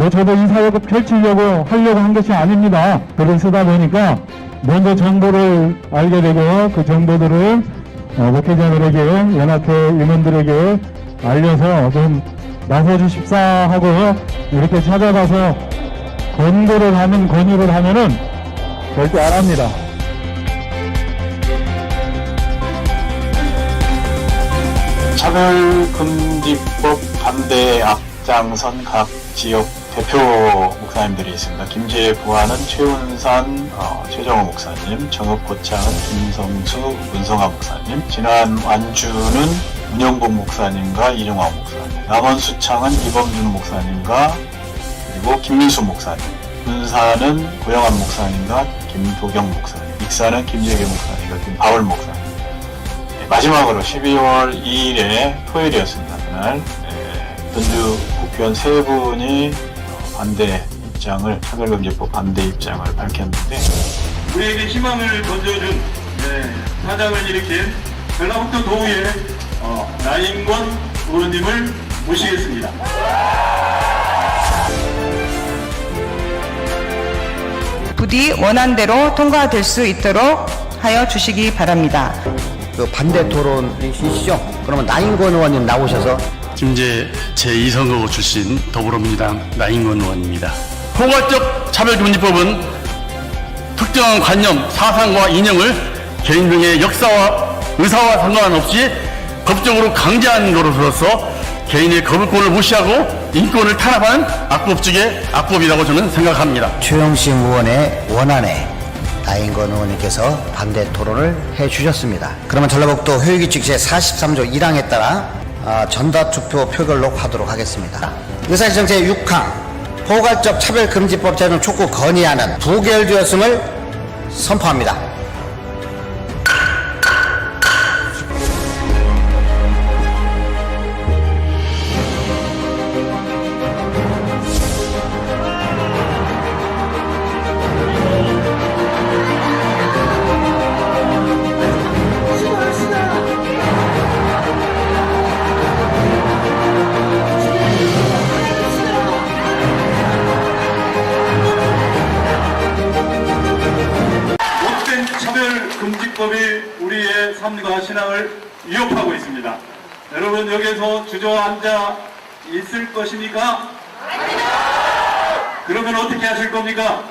저도 이 사역을 펼치려고 하려고 한 것이 아닙니다. 글을 쓰다 보니까 먼저 정보를 알게 되고 그 정보들을 목회자들에게, 연합회 임원들에게 알려서 좀 나서주십사 하고 이렇게 찾아가서 권고를 하면, 권유를 하면은 절대 안 합니다. 차별금지법 반대에 앞장선 각 지역 대표 목사님들이 있습니다. 김제 부하는 최운산 최정호 목사님, 정읍 고창은 김성수 문성아 목사님, 진안 완주는 문영복 목사님과 이종환 목사님, 남원 수창은 이범준 목사님과 그리고 김민수 목사님, 군사는 고영환 목사님과 김도경 목사님, 익사는 김재계 목사님과 김바울 목사님. 마지막으로 12월 2일에 토요일이었습니다. 그날 전주 국회의원 세 분이 반대 입장을, 차별금지법 반대 입장을 밝혔는데, 우리에게 희망을 던져준 사장을 일으킨 전라북도 도의회 나인권 의원님을 모시겠습니다. 부디 원안대로 통과될 수 있도록 하여 주시기 바랍니다. 그 반대 토론이시죠? 그러면 나인권 의원님 나오셔서. 김제 제2선거구 출신 더불어민주당 나인권 의원입니다. 포괄적 차별금지법은 특정한 관념, 사상과 이념을 개인 등의 역사와 의사와 상관없이 법적으로 강제하는 것으로서 개인의 거부권을 무시하고 인권을 탄압하는 악법 중의 악법이라고 저는 생각합니다. 최영심 의원의 원안에 나인권 의원님께서 반대 토론을 해주셨습니다. 그러면 전라북도 효율규칙 제43조 1항에 따라 전자투표 표결로 하도록 하겠습니다. 의사실정 제6항 포괄적 차별금지법 제정 촉구 건의안은 부결되었음을 선포합니다. 차별금지법이 우리의 삶과 신앙을 위협하고 있습니다. 여러분 여기에서 주저앉아 있을 것입니까? 그러면 어떻게 하실 겁니까?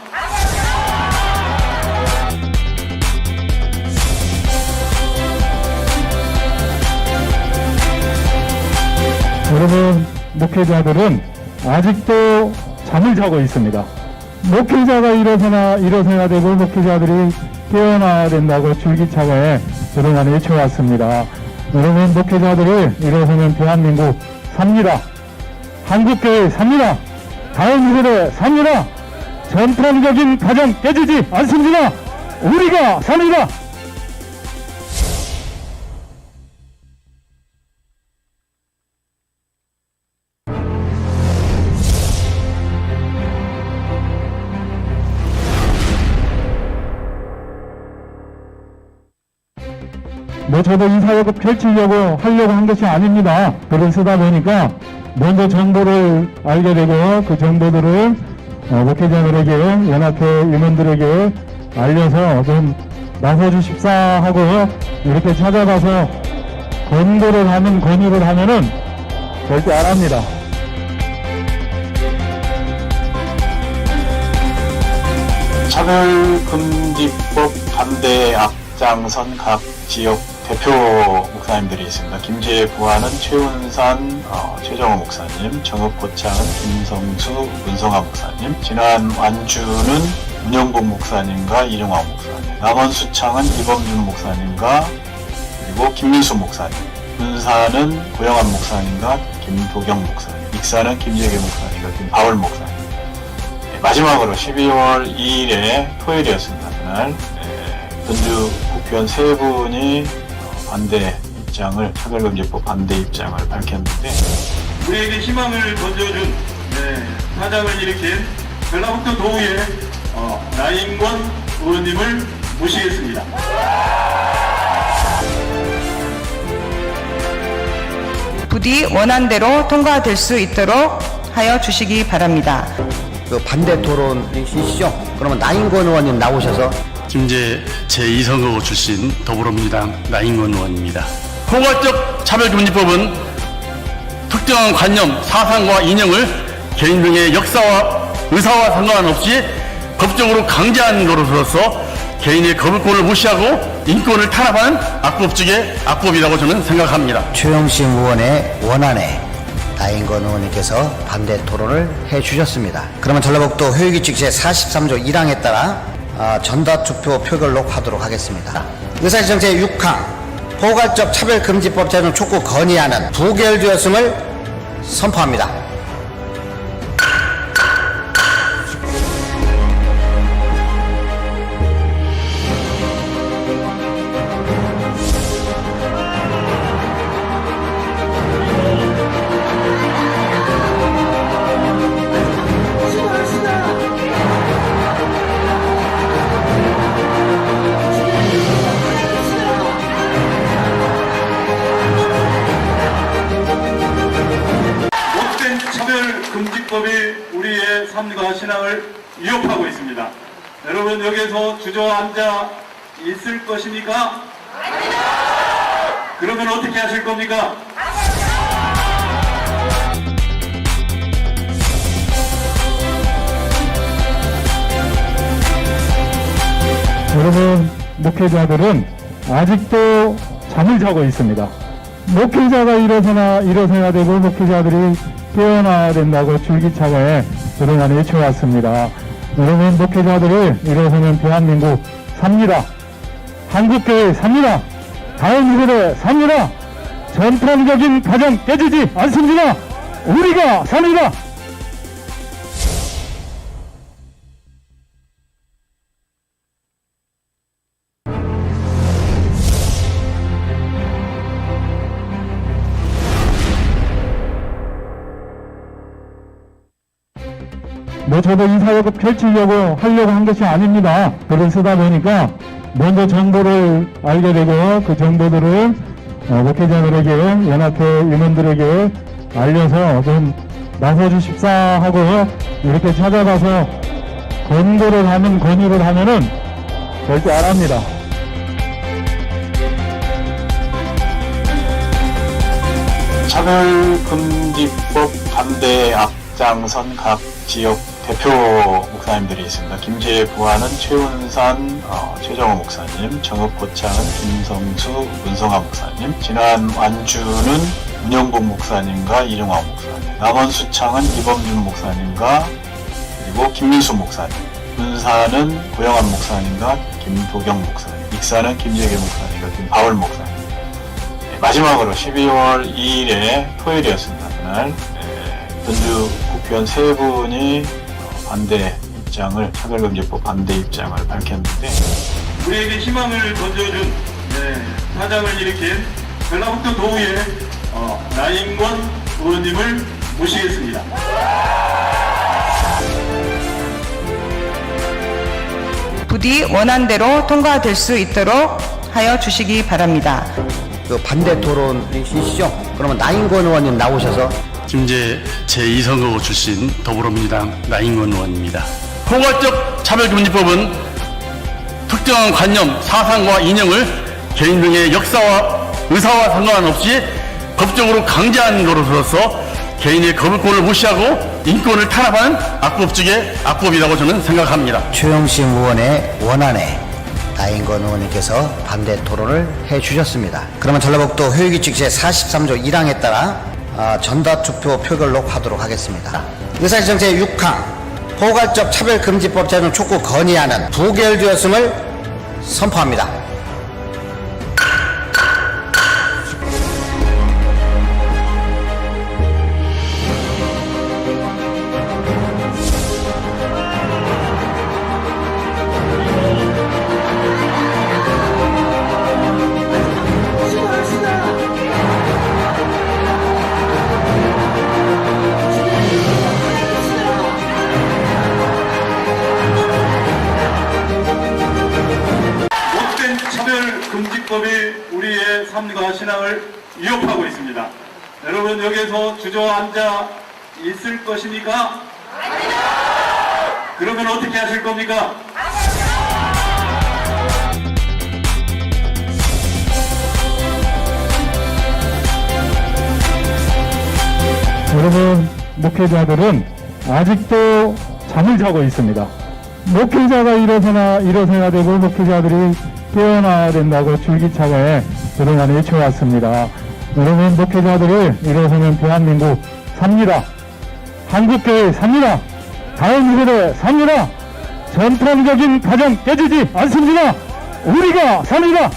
여러분, 목회자들은 아직도 잠을 자고 있습니다. 목회자가 일어서야 되고 목회자들이 깨어나야 된다고 줄기차게 그동안 외쳐왔습니다. 여러분, 목회자들이 일어서면 대한민국 삽니다. 한국교회 삽니다. 다음 세대 삽니다. 전통적인 가정 깨지지 않습니다. 우리가 삽니다. 저도 이 사역을 펼치려고 하려고 한 것이 아닙니다. 글을 쓰다 보니까 먼저 정보를 알게 되고 그 정보들을 목회자들에게, 연합회 임원들에게 알려서 좀 나서주십사 하고 이렇게 찾아가서 권고를 하면, 권유를 하면은 절대 안 합니다. 차별금지법 반대에 앞장선 각 지역 대표 목사님들이 있습니다. 김제 부하는 최운산 최정호 목사님, 정읍 고창은 김성수 문성아 목사님, 진안 완주는 문영복 목사님과 이종환 목사님, 남원 수창은 이범준 목사님과 그리고 김민수 목사님, 군사는 고영환 목사님과 김도경 목사님, 익사는 김재계 목사님과 김바울 목사님. 마지막으로 12월 2일에 토요일이었습니다. 그날 전주 국회의원 세 분이 반대 입장을, 차별금지법 반대 입장을 밝혔는데, 우리에게 희망을 던져준 사장을 일으킨 전라북도 도의회 나인권 의원님을 모시겠습니다. 부디 원안대로 통과될 수 있도록 하여 주시기 바랍니다. 그 반대 토론이시죠? 그러면 나인권 의원님 나오셔서 김제 제2선거구 출신 더불어민주당 나인권 의원입니다. 포괄적 차별금지법은 특정한 관념, 사상과 이념을 개인 등의 역사와 의사와 상관없이 법적으로 강제한 것으로서 개인의 거부권을 무시하고 인권을 탄압하는 악법 중의 악법이라고 저는 생각합니다. 최영심 의원의 원안에 나인권 의원님께서 반대 토론을 해주셨습니다. 그러면 전라북도 효율규칙 제43조 1항에 따라 전자투표 표결로 하도록 하겠습니다. 의사실정 제6항 포괄적 차별금지법 제정 촉구 건의안은 부결되었음을 선포합니다. 못된 차별금지법이 우리의 삶과 신앙을 위협하고 있습니다. 여러분 여기서 주저앉아 있을 것입니까? 그러면 어떻게 하실 겁니까? 여러분, 목회자들은 아직도 잠을 자고 있습니다. 목회자가 일어서야 되고 목회자들이 깨어나야 된다고 줄기차게 그동안 외쳐왔습니다. 여러분, 목회자들이 일어서면 대한민국 삽니다. 한국교회 삽니다. 다음 세대 삽니다. 전통적인 가정 깨지지 않습니다. 우리가 삽니다. 저도 이 사역을 펼치려고 하려고 한 것이 아닙니다. 글을 쓰다 보니까 먼저 정보를 알게 되고 그 정보들을 목회자들에게, 연합회 임원들에게 알려서 좀 나서주십사 하고 이렇게 찾아가서 권유를 하면은 절대 안 합니다. 차별금지법 반대에 앞장선 각 지역 대표 목사님들이 있습니다. 김제에 부하는 최운산 최정호 목사님, 정읍고창은 김성수 문성아 목사님, 진안 완주는 문영복 목사님과 이종화 목사님, 남원수창은 이범준 목사님과 그리고 김민수 목사님, 군사는 고영환 목사님과 김도경 목사님, 익사는 김재계 목사님과 김바울 목사님. 마지막으로 12월 2일에 토요일이었습니다. 그날 전주 국회의원 3분이 반대 입장을, 차별금지법 반대 입장을 밝혔는데, 우리에게 희망을 던져준 사장을 일으킨 전라북도 도의회 나인권 의원님을 모시겠습니다. 부디 원안대로 통과될 수 있도록 하여 주시기 바랍니다. 그 반대 토론이시죠? 그러면 나인권 의원님 나오셔서 김제 제2선거구 출신 더불어민주당 나인권 의원입니다. 포괄적 차별금지법은 특정한 관념, 사상과 이념을 개인 등의 역사와 의사와 상관없이 법적으로 강제한 것으로서 개인의 거부권을 무시하고 인권을 탄압하는 악법 중의 악법이라고 저는 생각합니다. 최영심 의원의 원안에 나인권 의원님께서 반대 토론을 해주셨습니다. 그러면 전라북도 효율규칙 제43조 1항에 따라 전자투표 표결로 하도록 하겠습니다. 의사실정 제6항 포괄적 차별금지법 제정 촉구 건의안은 부결되었음을 선포합니다. 차별금지법이 우리의 삶과 신앙을 위협하고 있습니다. 여러분 여기서 주저앉아 있을 것입니까? 그러면 어떻게 하실 겁니까? 여러분, 목회자들은 아직도 잠을 자고 있습니다. 목회자가 일어서야 되고 목회자들이 깨어나야 된다고 줄기차게 그동안 외쳐왔습니다. 여러분, 목회자들을 일어서면 대한민국 삽니다. 한국교회 삽니다. 다음 세대 삽니다. 전통적인 가정 깨지지 않습니다. 우리가 삽니다.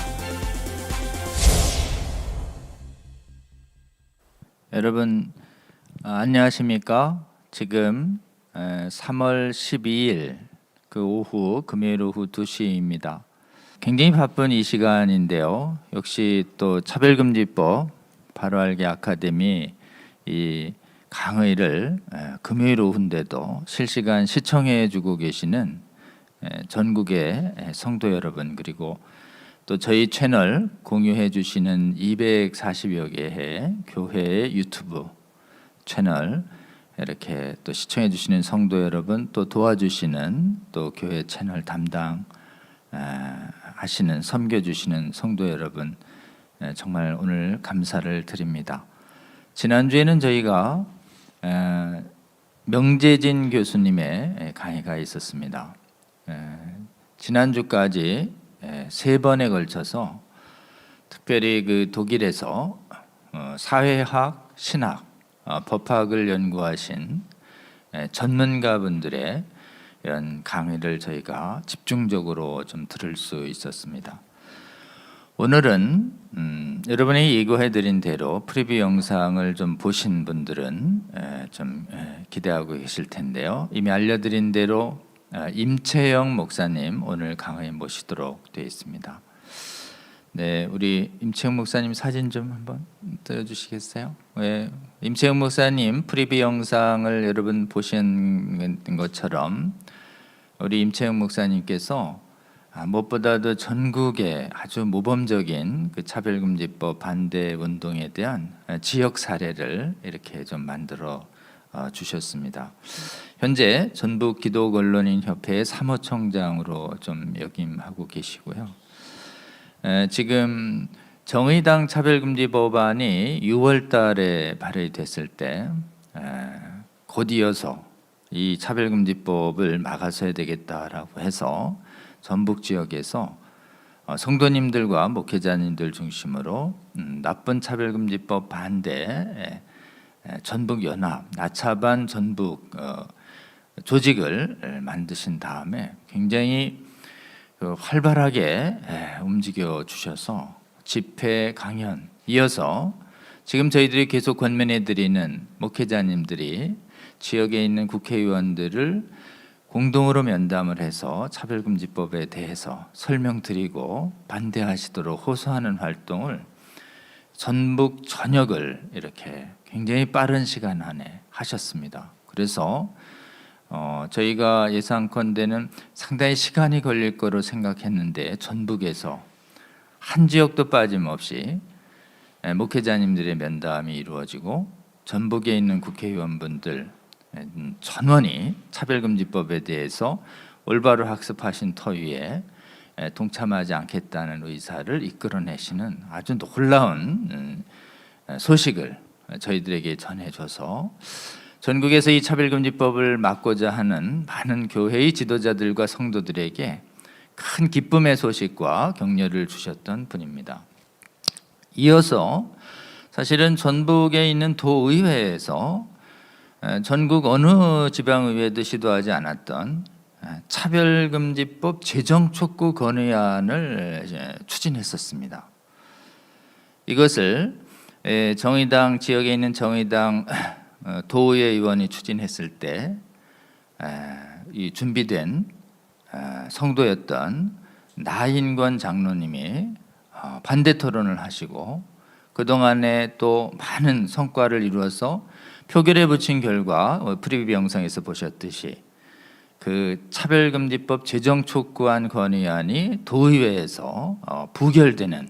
여러분 안녕하십니까? 지금 3월 12일 그 오후 금요일 오후 2시입니다. 굉장히 바쁜 이 시간인데요. 역시 또 차별금지법 바로 알기 아카데미 이 강의를 금요일 오후인데도 실시간 시청해 주고 계시는 전국의 성도 여러분, 그리고 또 저희 채널 공유해 주시는 240여 개의 교회의 유튜브 채널 이렇게 또 시청해 주시는 성도 여러분, 또 도와주시는 또 교회 채널 담당 하시는 섬겨 주시는 성도 여러분, 정말 오늘 감사를 드립니다. 지난주에는 저희가 명재진 교수님의 강의가 있었습니다. 지난주까지 3번에 걸쳐서 특별히 그 독일에서 사회학, 신학, 법학을 연구하신 전문가분들의 이런 강의를 저희가 집중적으로 좀 들을 수 있었습니다. 오늘은 여러분이 예고해드린 대로 프리뷰 영상을 좀 보신 분들은 좀 기대하고 계실 텐데요. 이미 알려드린 대로 임채영 목사님 오늘 강의에 모시도록 되어 있습니다. 네, 우리 임채영 목사님 사진 좀 한번 띄워주시겠어요? 네, 임채영 목사님 프리뷰 영상을 여러분 보신 것처럼 우리 임채영 목사님께서 무엇보다도 전국의 아주 모범적인 그 차별금지법 반대 운동에 대한 지역 사례를 이렇게 좀 만들어 주셨습니다. 현재 전북 기독언론인협회의 사무총장으로 좀 역임하고 계시고요. 지금 정의당 차별금지법안이 6월 달에 발의됐을 때 곧 이어서 이 차별금지법을 막아서야 되겠다라고 해서 전북 지역에서 성도님들과 목회자님들 중심으로 나쁜 차별금지법 반대 전북연합 나차반 전북 조직을 만드신 다음에 굉장히 활발하게 움직여 주셔서 집회 강연 이어서 지금 저희들이 계속 권면해 드리는 목회자님들이 지역에 있는 국회의원들을 공동으로 면담을 해서 차별금지법에 대해서 설명드리고 반대하시도록 호소하는 활동을 전북 전역을 이렇게 굉장히 빠른 시간 안에 하셨습니다. 그래서 저희가 예상컨대는 상당히 시간이 걸릴 거로 생각했는데 전북에서 한 지역도 빠짐없이 목회자님들의 면담이 이루어지고 전북에 있는 국회의원분들 전원이 차별금지법에 대해서 올바로 학습하신 터위에 동참하지 않겠다는 의사를 이끌어내시는 아주 놀라운 소식을 저희들에게 전해줘서 전국에서 이 차별금지법을 막고자 하는 많은 교회의 지도자들과 성도들에게 큰 기쁨의 소식과 격려를 주셨던 분입니다. 이어서 사실은 전북에 있는 도의회에서 전국 어느 지방의회도 시도하지 않았던 차별금지법 제정 촉구 건의안을 추진했었습니다. 이것을 정의당 지역에 있는 정의당 도의회 의원이 추진했을 때 이 준비된 성도였던 나인권 장로님이 반대 토론을 하시고 그동안에 또 많은 성과를 이루어서 표결에 붙인 결과 프리뷰 영상에서 보셨듯이 그 차별금지법 제정 촉구안 건의안이 도의회에서 부결되는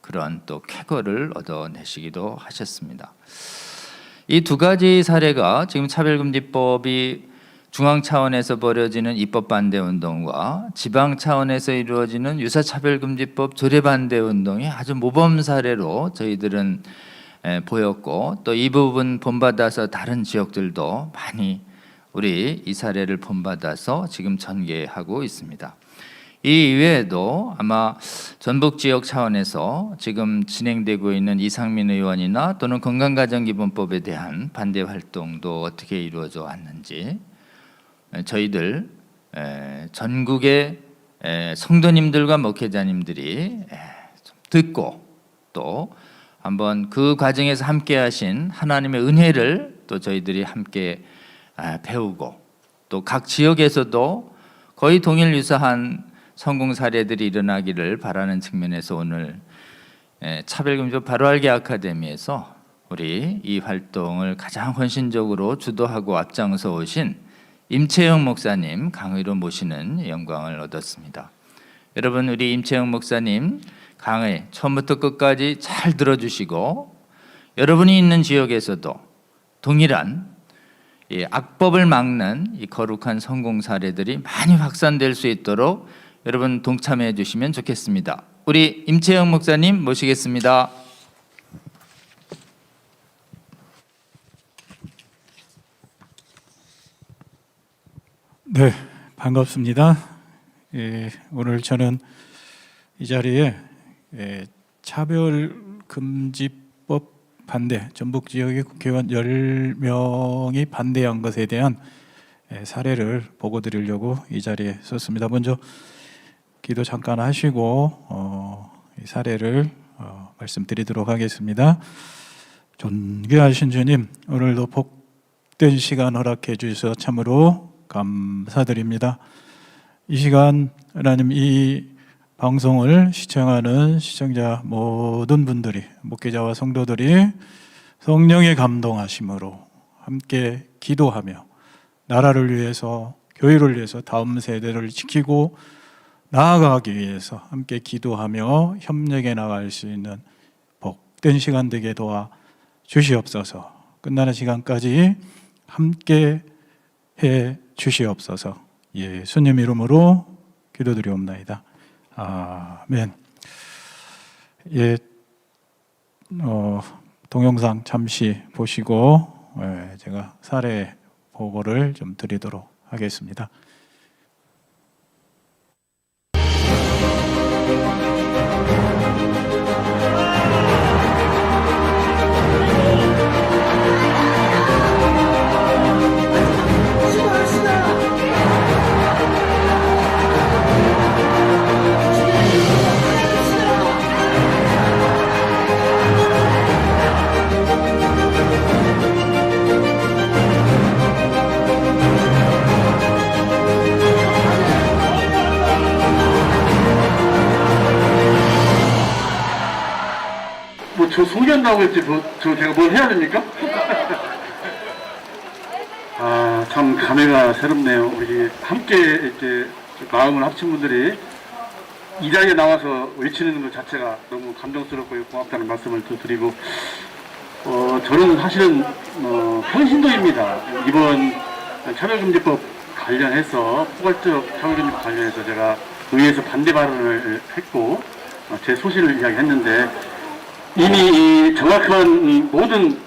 그런 또 쾌거를 얻어내시기도 하셨습니다. 이 두 가지 사례가 지금 차별금지법이 중앙 차원에서 벌여지는 입법 반대 운동과 지방 차원에서 이루어지는 유사차별금지법 조례 반대 운동이 아주 모범 사례로 저희들은 보였고, 또 이 부분 본받아서 다른 지역들도 많이 우리 이 사례를 본받아서 지금 전개하고 있습니다. 이 이외에도 아마 전북 지역 차원에서 지금 진행되고 있는 이상민 의원이나 또는 건강가정기본법에 대한 반대 활동도 어떻게 이루어져 왔는지 저희들 전국의 성도님들과 목회자님들이 좀 듣고, 또 한번 그 과정에서 함께 하신 하나님의 은혜를 또 저희들이 함께 배우고, 또 각 지역에서도 거의 동일 유사한 성공 사례들이 일어나기를 바라는 측면에서 오늘 차별금지법 바로알기 아카데미에서 우리 이 활동을 가장 헌신적으로 주도하고 앞장서 오신 임채영 목사님 강의로 모시는 영광을 얻었습니다. 여러분, 우리 임채영 목사님 강의 처음부터 끝까지 잘 들어주시고, 여러분이 있는 지역에서도 동일한 이 악법을 막는 이 거룩한 성공 사례들이 많이 확산될 수 있도록 여러분 동참해 주시면 좋겠습니다. 우리 임채영 목사님 모시겠습니다. 네, 반갑습니다. 오늘 저는 이 자리에 차별금지법 반대, 전북 지역의 국회의원 10명이 반대한 것에 대한 사례를 보고 드리려고 이 자리에 섰습니다. 먼저 기도 잠깐 하시고 이 사례를 말씀드리도록 하겠습니다. 존귀하신 주님, 오늘도 복된 시간 허락해 주셔서 참으로 감사드립니다. 이 시간 하나님, 이 방송을 시청하는 시청자 모든 분들이, 목회자와 성도들이 성령의 감동하심으로 함께 기도하며 나라를 위해서, 교회를 위해서, 다음 세대를 지키고 나아가기 위해서 함께 기도하며 협력해 나갈 수 있는 복된 시간 되게 도와 주시옵소서. 끝나는 시간까지 함께 해 주시옵소서. 예수님 이름으로 기도드리옵나이다. 아멘. 동영상 잠시 보시고 제가 사례 보고를 좀 드리도록 하겠습니다. 저 소개한다고 했지, 제가 뭘 해야 됩니까? 참 감회가 새롭네요. 우리 함께 이렇게 마음을 합친 분들이 이 자리에 나와서 외치는 것 자체가 너무 감동스럽고 고맙다는 말씀을 또 드리고, 저는 사실은 평신도입니다. 이번 차별금지법 관련해서, 포괄적 차별금지법 관련해서 제가 의회에서 반대 발언을 했고 제 소신을 이야기했는데, 이미 정확한 모든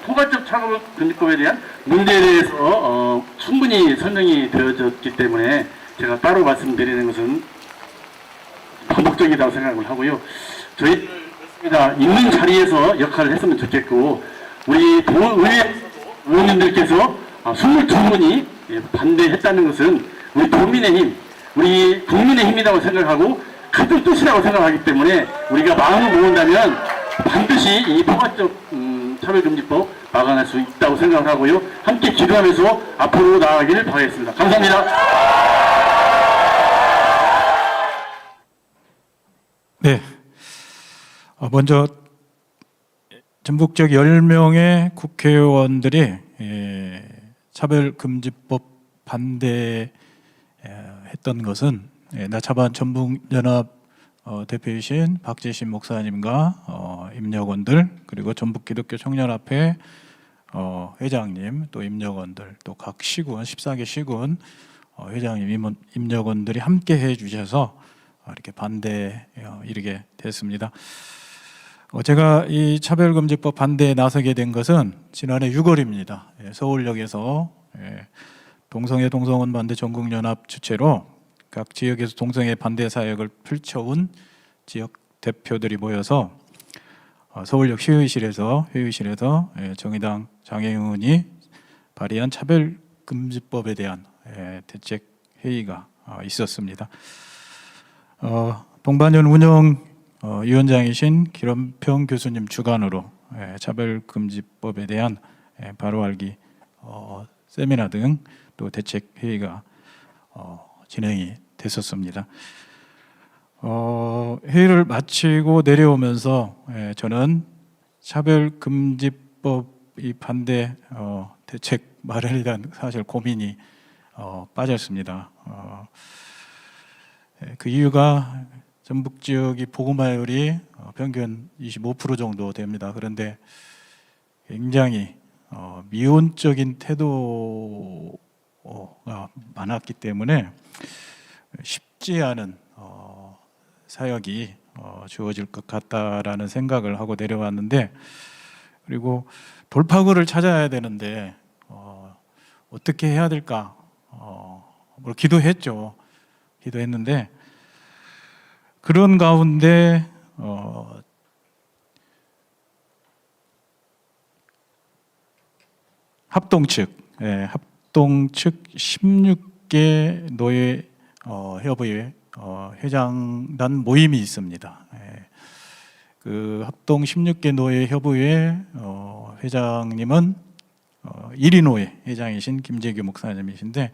포괄적 차별금지법에 대한 문제에 대해서 충분히 설명이 되어졌기 때문에 제가 따로 말씀드리는 것은 반복적이라고 생각을 하고요. 저희 있는 자리에서 역할을 했으면 좋겠고, 우리 의회 의원님들께서 22분이 반대했다는 것은 우리 도민의 힘, 우리 국민의 힘이라고 생각하고 같은 뜻이라고 생각하기 때문에 우리가 마음을 모은다면 반드시 이 포괄적 차별금지법 막아낼 수 있다고 생각을 하고요. 함께 기도하면서 앞으로 나아가기를 바라겠습니다. 감사합니다. 네, 먼저 전북 지역 10명의 국회의원들이 차별금지법 반대했던 것은 나차반 전북연합 대표이신 박재신 목사님과 임력원들, 그리고 전북기독교 청년합회 회장님, 또 임력원들, 또 각 시군 14개 시군 회장님, 임력원들이 함께 해주셔서 이렇게 반대에 이르게 됐습니다. 제가 이 차별금지법 반대에 나서게 된 것은 지난해 6월입니다. 서울역에서 동성애 동성혼 반대 전국연합 주최로 각 지역에서 동성애 반대 사역을 펼쳐온 지역 대표들이 모여서 서울역 회의실에서 정의당 장애윤이 발의한 차별금지법에 대한 대책 회의가 있었습니다. 동반연 운영 위원장이신 기ром평 교수님 주관으로 차별금지법에 대한 바로 알기 세미나 등 또 대책 회의가 진행이 됐었습니다. 회의를 마치고 내려오면서 저는 차별금지법 이 반대 대책 마련에 대한 사실 고민이 빠졌습니다. 그 이유가 전북 지역이 보건마율이 평균 25% 정도 됩니다. 그런데 굉장히 미온적인 태도가 많았기 때문에 쉽지 않은 사역이 주어질 것 같다라는 생각을 하고 내려왔는데, 그리고 돌파구를 찾아야 되는데 어떻게 해야 될까? 뭘 기도했죠. 기도했는데 그런 가운데 합동 측 16개 노예 협의회 회장단 모임이 있습니다. 그 합동 16개 노예 협의회 회장님은 1위 노예 회장이신 김재규 목사님이신데,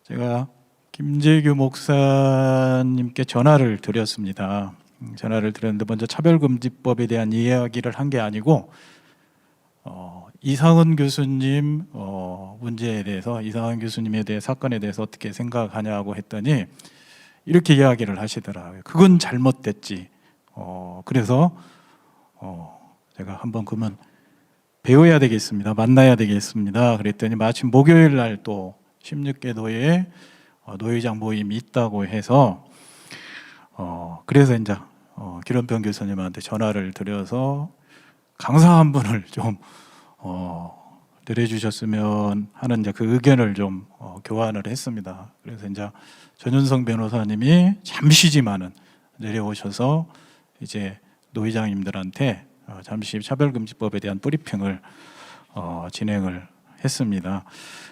제가 김재규 목사님께 전화를 드렸습니다. 전화를 드렸는데 먼저 차별금지법에 대한 이야기를 한 게 아니고 이상은 교수님 문제에 대해서, 이상은 교수님에 대해 사건에 대해서 어떻게 생각하냐고 했더니 이렇게 이야기를 하시더라고요. 그건 잘못됐지. 그래서 제가 한번 그러면 배워야 되겠습니다. 만나야 되겠습니다. 그랬더니 마침 목요일 날 또 16개 노예 노회장 모임이 있다고 해서 그래서 이제 기ром평 교수님한테 전화를 드려서 강사 한 분을 좀 내려주셨으면 하는 이제 그 의견을 좀 교환을 했습니다. 그래서 이제 전윤성 변호사님이 잠시지만은 내려오셔서 이제 노회장님들한테 잠시 차별금지법에 대한 브리핑을 진행을 했습니다.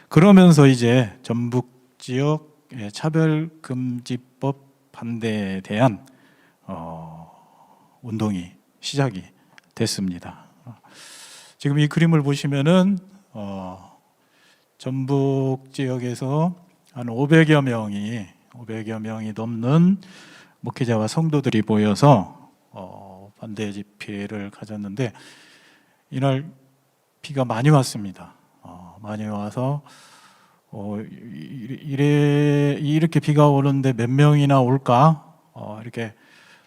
그러면서 이제 전북 지역 차별금지법 반대에 대한 운동이 시작이 됐습니다. 지금 이 그림을 보시면은 전북 지역에서 한 500여 명이 넘는 목회자와 성도들이 모여서 반대 집회를 가졌는데, 이날 비가 많이 왔습니다. 많이 와서 이렇게 비가 오는데 몇 명이나 올까? 이렇게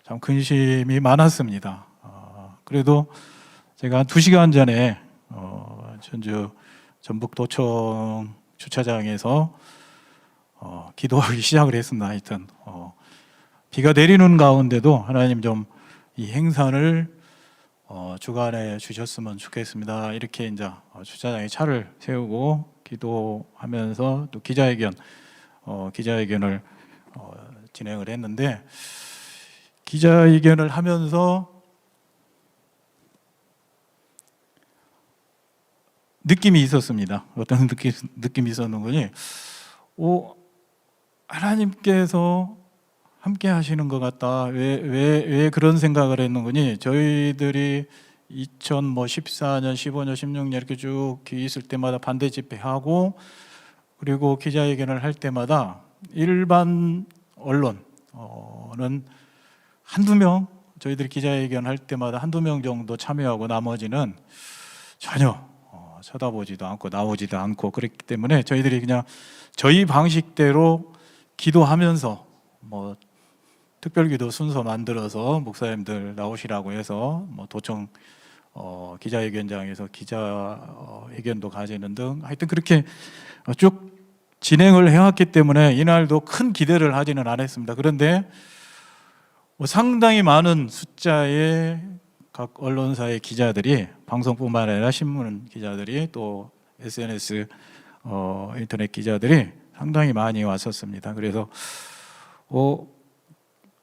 참 근심이 많았습니다. 그래도 제가 한 2시간 전에 전주 전북도청 주차장에서 기도하기 시작을 했습니다. 하여튼 비가 내리는 가운데도 하나님 좀 이 행사를 주관해 주셨으면 좋겠습니다. 이렇게 이제 주차장에 차를 세우고 기도하면서 또 기자회견을 진행을 했는데, 기자회견을 하면서 느낌이 있었습니다. 어떤 느낌이 있었는 거니? 하나님께서 함께 하시는 것 같다. 왜 그런 생각을 했는 거니? 저희들이 2014년, 15년, 16년 이렇게 쭉 있을 때마다 반대 집회하고, 그리고 기자회견을 할 때마다 일반 언론은 한두 명, 저희들이 기자회견 할 때마다 한두 명 정도 참여하고 나머지는 전혀 쳐다보지도 않고 나오지도 않고, 그렇기 때문에 저희들이 그냥 저희 방식대로 기도하면서 특별기도 순서 만들어서 목사님들 나오시라고 해서 도청 기자회견장에서 기자회견도 가지는 등 하여튼 그렇게 쭉 진행을 해왔기 때문에 이날도 큰 기대를 하지는 않았습니다. 그런데 상당히 많은 숫자의 각 언론사의 기자들이, 방송뿐만 아니라 신문 기자들이, 또 SNS 인터넷 기자들이 상당히 많이 왔었습니다. 그래서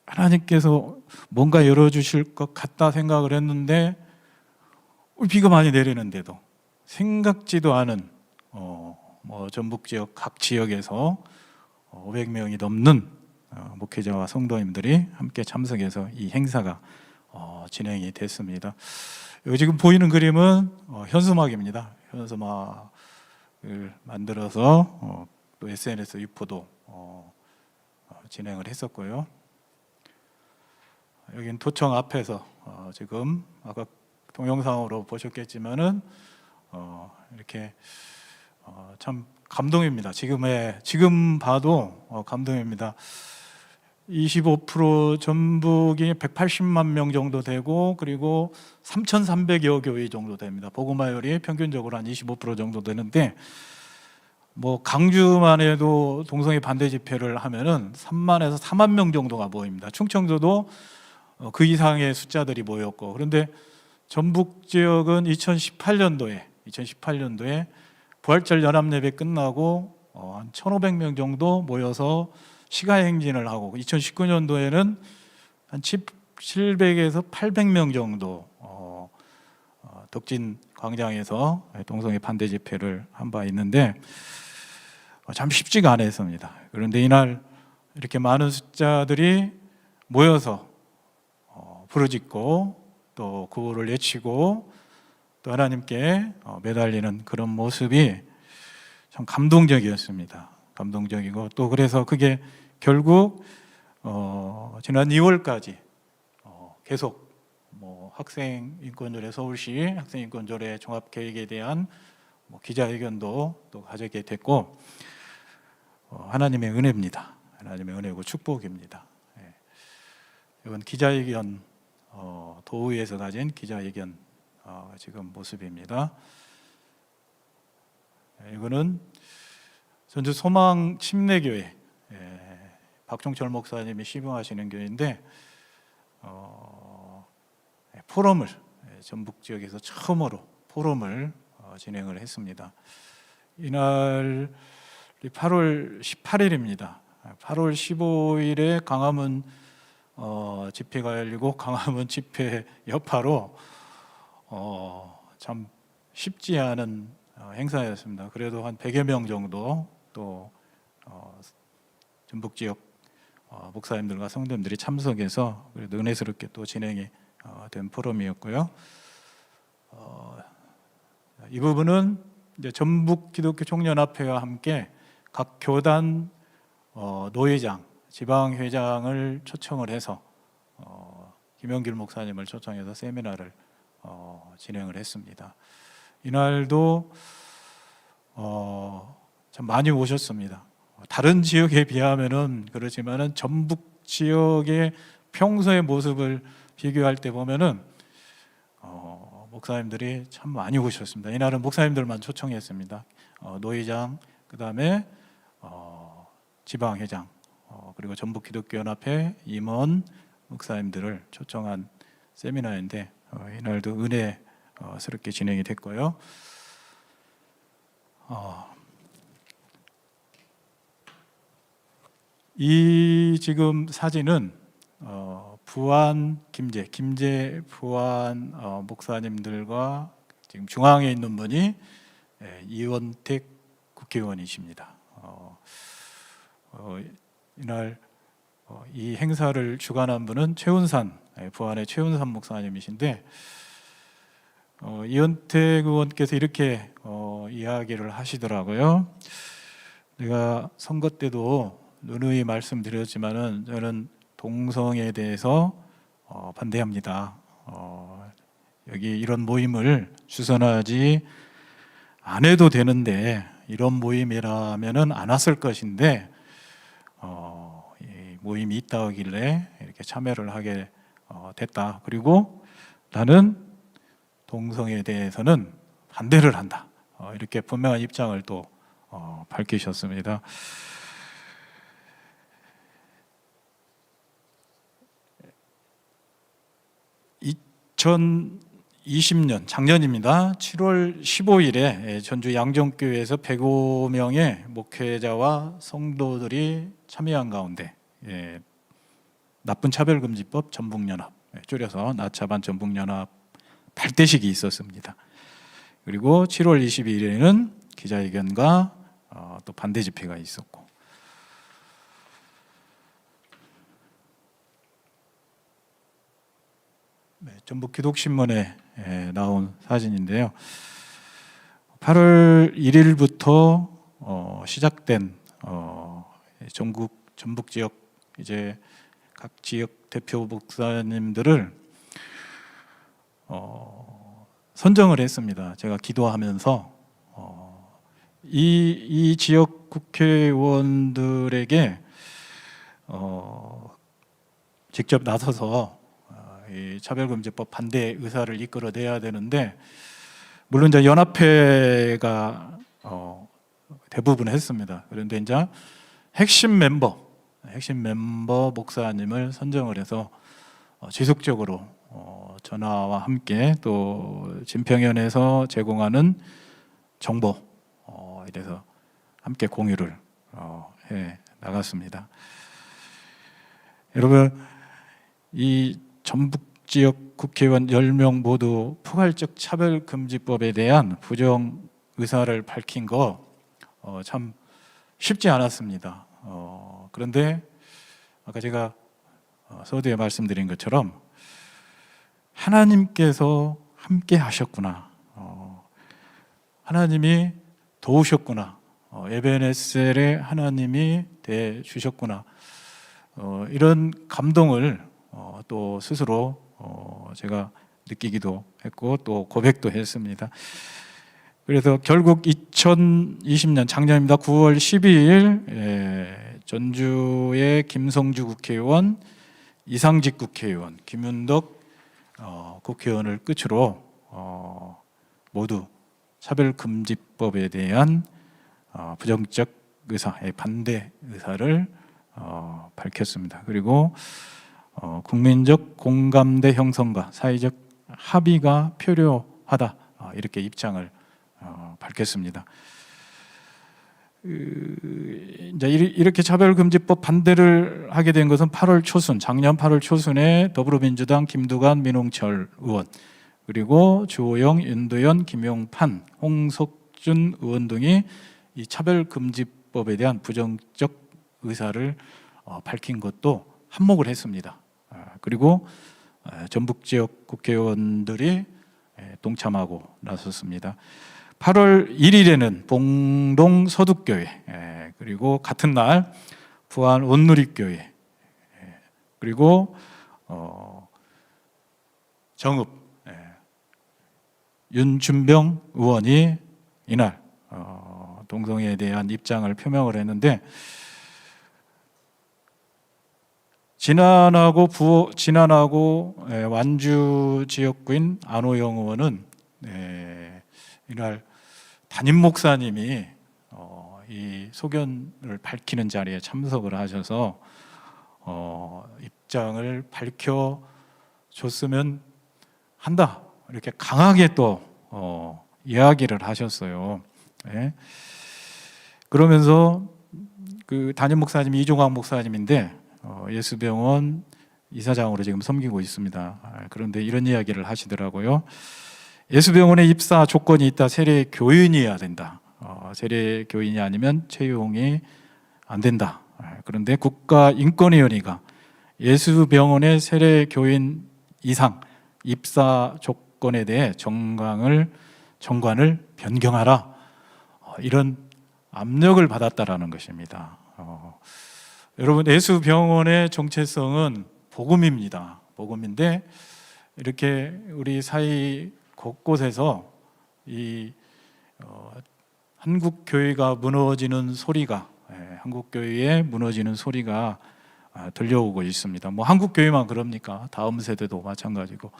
하나님께서 뭔가 열어주실 것 같다 생각을 했는데 비가 많이 내리는데도 생각지도 않은 전북 지역 각 지역에서 500명이 넘는 목회자와 성도님들이 함께 참석해서 이 행사가 진행이 됐습니다. 여기 지금 보이는 그림은 현수막입니다. 현수막을 만들어서 또 SNS 유포도 진행을 했었고요. 여기는 도청 앞에서 지금 아까 동영상으로 보셨겠지만은 이렇게 참 감동입니다. 지금 봐도 감동입니다. 25% 전북이 180만 명 정도 되고, 그리고 3,300여 교회 정도 됩니다. 복음화율이 평균적으로 한 25% 정도 되는데, 뭐 강주만 해도 동성애 반대 집회를 하면은 3만에서 4만 명 정도가 모입니다. 충청도도 그 이상의 숫자들이 모였고, 그런데 전북 지역은 2018년도에 부활절 연합예배 끝나고 한 1,500명 정도 모여서 시가행진을 하고, 2019년도에는 한 700에서 800명 정도 덕진 광장에서 동성애 반대 집회를 한 바 있는데 참 쉽지가 않았습니다. 그런데 이날 이렇게 많은 숫자들이 모여서 부르짖고 또 구호를 외치고 또 하나님께 매달리는 그런 모습이 참 감동적이었습니다. 감동적이고, 또 그래서 그게 결국 지난 2월까지 계속 학생인권조례, 서울시 학생인권조례 종합계획에 대한 기자회견도 또 가지게 됐고, 하나님의 은혜입니다. 하나님의 은혜고 축복입니다. 이건 기자회견, 도의회에서 가진 기자회견 지금 모습입니다. 이거는 전주 소망 침례교회 박종철 목사님이 시봉하시는 교회인데 포럼을, 전북 지역에서 처음으로 포럼을 진행을 했습니다. 이날 8월 18일입니다. 8월 15일에 강화문 집회가 열리고, 강화문 집회 여파로 참 쉽지 않은 행사였습니다. 그래도 한 100여 명 정도 또 전북 지역 목사님들과 성도님들이 참석해서 그래도 은혜스럽게 또 진행이 된 포럼이었고요. 이 부분은 이제 전북 기독교 총연합회와 함께 각 교단 노회장, 지방회장을 초청을 해서 김영길 목사님을 초청해서 세미나를 진행을 했습니다. 이날도 참 많이 오셨습니다. 다른 지역에 비하면은 그렇지만은 전북 지역의 평소의 모습을 비교할 때 보면은 목사님들이 참 많이 오셨습니다. 이날은 목사님들만 초청했습니다. 노회장, 그 다음에 지방회장, 그리고 전북 기독교연합회 임원 목사님들을 초청한 세미나인데 이날도 은혜스럽게 진행이 됐고요. 이 지금 사진은 부안 김제 부안 목사님들과 지금 중앙에 있는 분이 이원택 국회의원이십니다. 이날 이 행사를 주관한 분은 최운산, 부안의 최운산 목사님이신데 이원택 의원께서 이렇게 이야기를 하시더라고요. 내가 선거 때도 누누이 말씀드렸지만은 저는 동성애에 대해서 반대합니다. 여기 이런 모임을 주선하지 안 해도 되는데 이런 모임이라면은 안 왔을 것인데 이 모임이 있다길래 이렇게 참여를 하게 됐다. 그리고 나는 동성애에 대해서는 반대를 한다. 이렇게 분명한 입장을 또 밝히셨습니다. (2020년) 작년입니다. 7월 15일에 전주 양정교회에서 105명의 목회자와 성도들이 참여한 가운데 나쁜 차별금지법 전북연합, 줄여서 나차반 전북연합 발대식이 있었습니다. 그리고 7월 22일에는 기자회견과 또 반대 집회가 있었고, 전북 기독신문에 나온 사진인데요. 8월 1일부터 시작된 전북 지역 이제 각 지역 대표 목사님들을 선정을 했습니다. 제가 기도하면서 이 지역 국회의원들에게 직접 나서서 이 차별금지법 반대 의사를 이끌어내야 되는데, 물론 이제 연합회가 대부분 했습니다. 그런데 이제 핵심 멤버 목사님을 선정을 해서 지속적으로 전화와 함께 또 진평연에서 제공하는 정보에 대해서 함께 공유를 해 나갔습니다. 여러분, 이 전북 지역 국회의원 10명 모두 포괄적 차별금지법에 대한 부정 의사를 밝힌 거 참 쉽지 않았습니다. 그런데 아까 제가 서두에 말씀드린 것처럼 하나님께서 함께 하셨구나, 하나님이 도우셨구나, 에베네셀에 하나님이 대 주셨구나, 이런 감동을 또 스스로 제가 느끼기도 했고 또 고백도 했습니다. 그래서 결국 2020년 작년입니다. 9월 12일 전주의 김성주 국회의원, 이상직 국회의원, 김윤덕 국회의원을 끝으로 모두 차별금지법에 대한 부정적 의사, 반대 의사를 밝혔습니다. 그리고 국민적 공감대 형성과 사회적 합의가 필요하다, 이렇게 입장을 밝혔습니다. 이제 이렇게 차별금지법 반대를 하게 된 것은 작년 8월 초순에 더불어민주당 김두관, 민홍철 의원, 그리고 주호영, 윤도현, 김용판, 홍석준 의원 등이 이 차별금지법에 대한 부정적 의사를 밝힌 것도 한몫을 했습니다. 그리고 전북 지역 국회의원들이 동참하고 나섰습니다. 8월 1일에는 봉동 서둑교회, 그리고 같은 날 부안 온누리교회, 그리고 정읍 윤준병 의원이 이날 동성애에 대한 입장을 표명을 했는데, 진안하고 완주 지역구인 안호영 의원은 이날 담임 목사님이 이 소견을 밝히는 자리에 참석을 하셔서 입장을 밝혀줬으면 한다, 이렇게 강하게 또 이야기를 하셨어요. 그러면서 그 담임 목사님이 이종학 목사님인데 예수병원 이사장으로 지금 섬기고 있습니다. 그런데 이런 이야기를 하시더라고요. 예수병원에 입사 조건이 있다. 세례 교인이어야 된다. 세례 교인이 아니면 채용이 안 된다. 그런데 국가인권위원회가 예수병원의 세례 교인 이상 입사 조건에 대해 정관을 변경하라, 이런 압력을 받았다라는 것입니다. 여러분, 예수병원의 정체성은 복음입니다. 복음인데 이렇게 우리 사회 곳곳에서 이 한국 교회가 무너지는 소리가, 한국 교회의 무너지는 소리가 들려오고 있습니다. 뭐 한국 교회만 그럽니까? 다음 세대도 마찬가지고,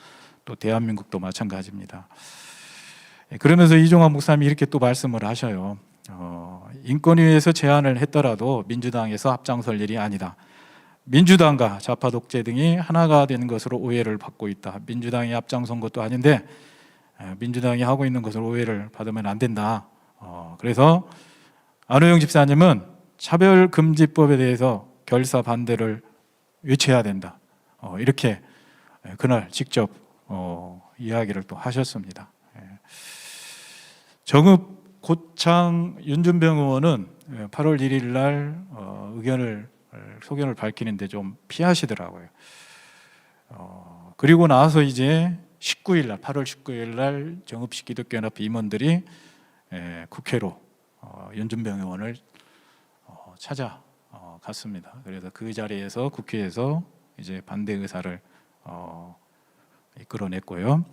또 대한민국도 마찬가지입니다. 그러면서 이종환 목사님이 이렇게 또 말씀을 하셔요. 인권위에서 제안을 했더라도 민주당에서 앞장설 일이 아니다. 민주당과 좌파 독재 등이 하나가 된 것으로 오해를 받고 있다. 민주당이 앞장선 것도 아닌데 민주당이 하고 있는 것으로 오해를 받으면 안 된다. 그래서 안호영 집사님은 차별금지법에 대해서 결사 반대를 외쳐야 된다. 이렇게 그날 직접 이야기를 또 하셨습니다. 정읍 고창 윤준병 의원은 8월 1일 날 소견을 밝히는데 좀 피하시더라고요. 그리고 나서 이제 19일 날 8월 19일 날 정읍시 기독교연합 임원들이 국회로 윤준병 의원을 찾아갔습니다. 그래서 그 자리에서 국회에서 이제 반대 의사를 이끌어냈고요.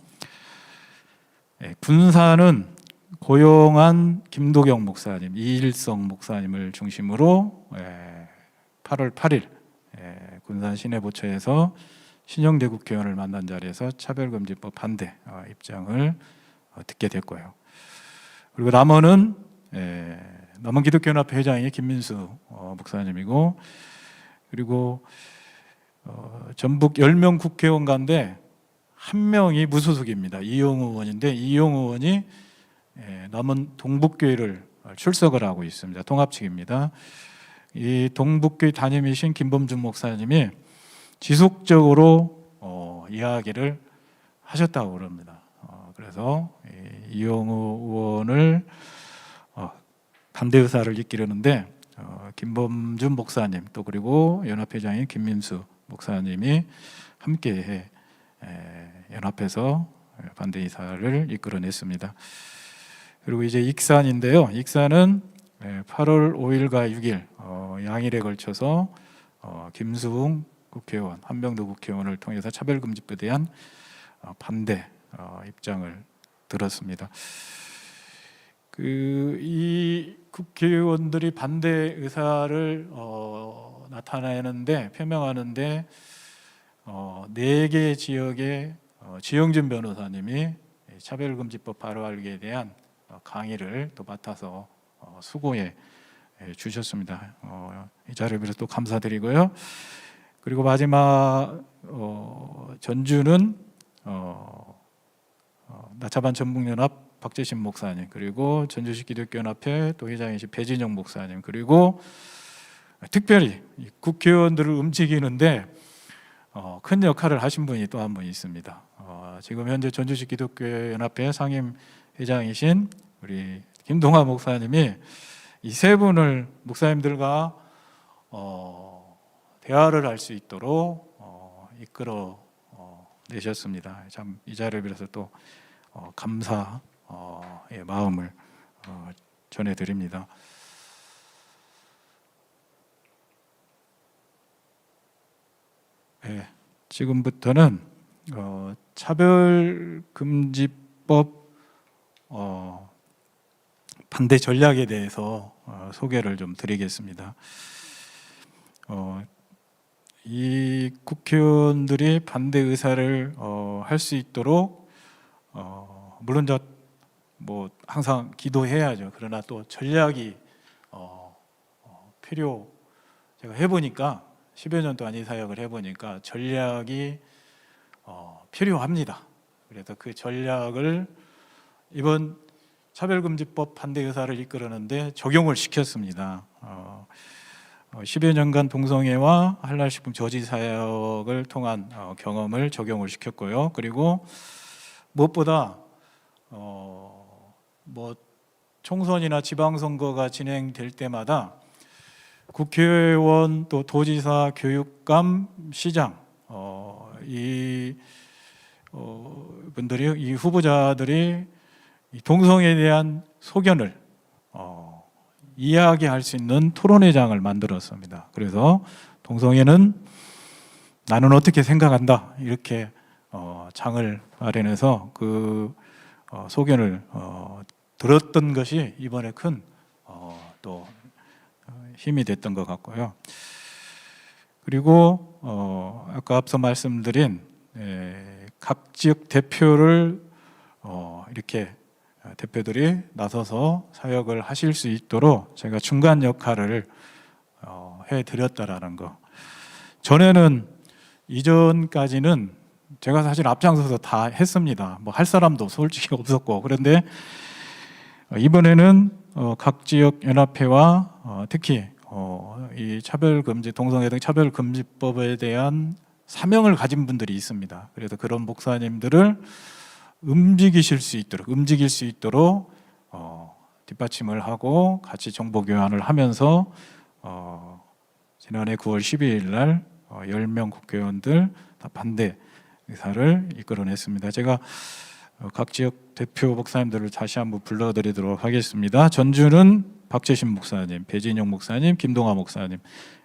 군사는 고용한 김도경 목사님, 이일성 목사님을 중심으로 8월 8일 군산 시내부처에서 신영대 국회의원을 만난 자리에서 차별금지법 반대 입장을 듣게 됐고요. 그리고 남원은 남원 기독교연합 회장이 김민수 목사님이고, 그리고 전북 10명 국회의원 가운데 한 명이 무소속입니다. 이용우 의원인데 이용우 의원이 남원 동북교회를 출석을 하고 있습니다. 통합측입니다. 이 동북교회 담임이신 김범준 목사님이 지속적으로 이야기를 하셨다고 그럽니다. 그래서 이용우 의원을 반대 의사를 이끌었는데 김범준 목사님 또 그리고 연합회장인 김민수 목사님이 함께 연합해서 반대 의사를 이끌어냈습니다. 그리고 이제 익산인데요. 익산은 8월 5일과 6일 양일에 걸쳐서 김수웅 국회의원, 한병도 국회의원을 통해서 차별금지법에 대한 반대 입장을 들었습니다. 이 국회의원들이 반대 의사를 나타내는데 표명하는데 4개 지역의 지영준 변호사님이 차별금지법 발의에 대한 강의를 또 맡아서 수고해 주셨습니다. 이 자리를 빌어서 또 감사드리고요. 그리고 마지막 전주는 나차반 전북연합 박재신 목사님, 그리고 전주시 기독교연합회 또 회장이신 배진영 목사님, 그리고 특별히 국회의원들을 움직이는데 큰 역할을 하신 분이 또 한 분 있습니다. 지금 현재 전주시 기독교연합회 상임 회장이신 우리 김동하 목사님이 이 세 분을 목사님들과 대화를 할 수 있도록 이끌어 내셨습니다. 참 이 자리를 빌어서 또 감사의 마음을 전해드립니다. 네, 지금부터는 차별금지법 반대 전략에 대해서 소개를 좀 드리겠습니다. 이 국회의원들이 반대 의사를 할 수 있도록 물론 뭐 항상 기도해야죠. 그러나 또 전략이 제가 해보니까 10여 년 동안 이 사역을 해보니까 전략이 필요합니다. 그래서 그 전략을 이번 차별금지법 반대 의사를 이끌었는데 적용을 시켰습니다. 10여 년간 동성애와 한랄식품 저지 사역을 통한 경험을 적용을 시켰고요. 그리고 무엇보다 뭐 총선이나 지방선거가 진행될 때마다 국회의원 또 도지사, 교육감, 시장 이 분들이 이 후보자들이 이 동성애에 대한 소견을 이야기할 수 있는 토론회장을 만들었습니다. 그래서 동성애는 나는 어떻게 생각한다 이렇게 장을 마련해서 그 소견을 들었던 것이 이번에 큰 또 힘이 됐던 것 같고요. 그리고 아까 앞서 말씀드린 각 지역 대표를 이렇게 대표들이 나서서 사역을 하실 수 있도록 제가 중간 역할을 해드렸다라는 거. 전에는 이전까지는 제가 사실 앞장서서 다 했습니다. 뭐 할 사람도 솔직히 없었고. 그런데 이번에는 각 지역 연합회와 특히 이 차별금지 동성애등 차별금지법에 대한 사명을 가진 분들이 있습니다. 그래서 그런 목사님들을 움직일 수 있도록 뒷받침을 하고 같이 정보 교환을 하면서 지난해 9월 12일 날 10명 국회의원들 다 반대 의사를 이끌어냈습니다. 제가 각 지역 대표 목사님들을 다시 한번 불러드리도록 하겠습니다. 전주는 박재신 목사님, 배진영 목사님, 김동아 목사님,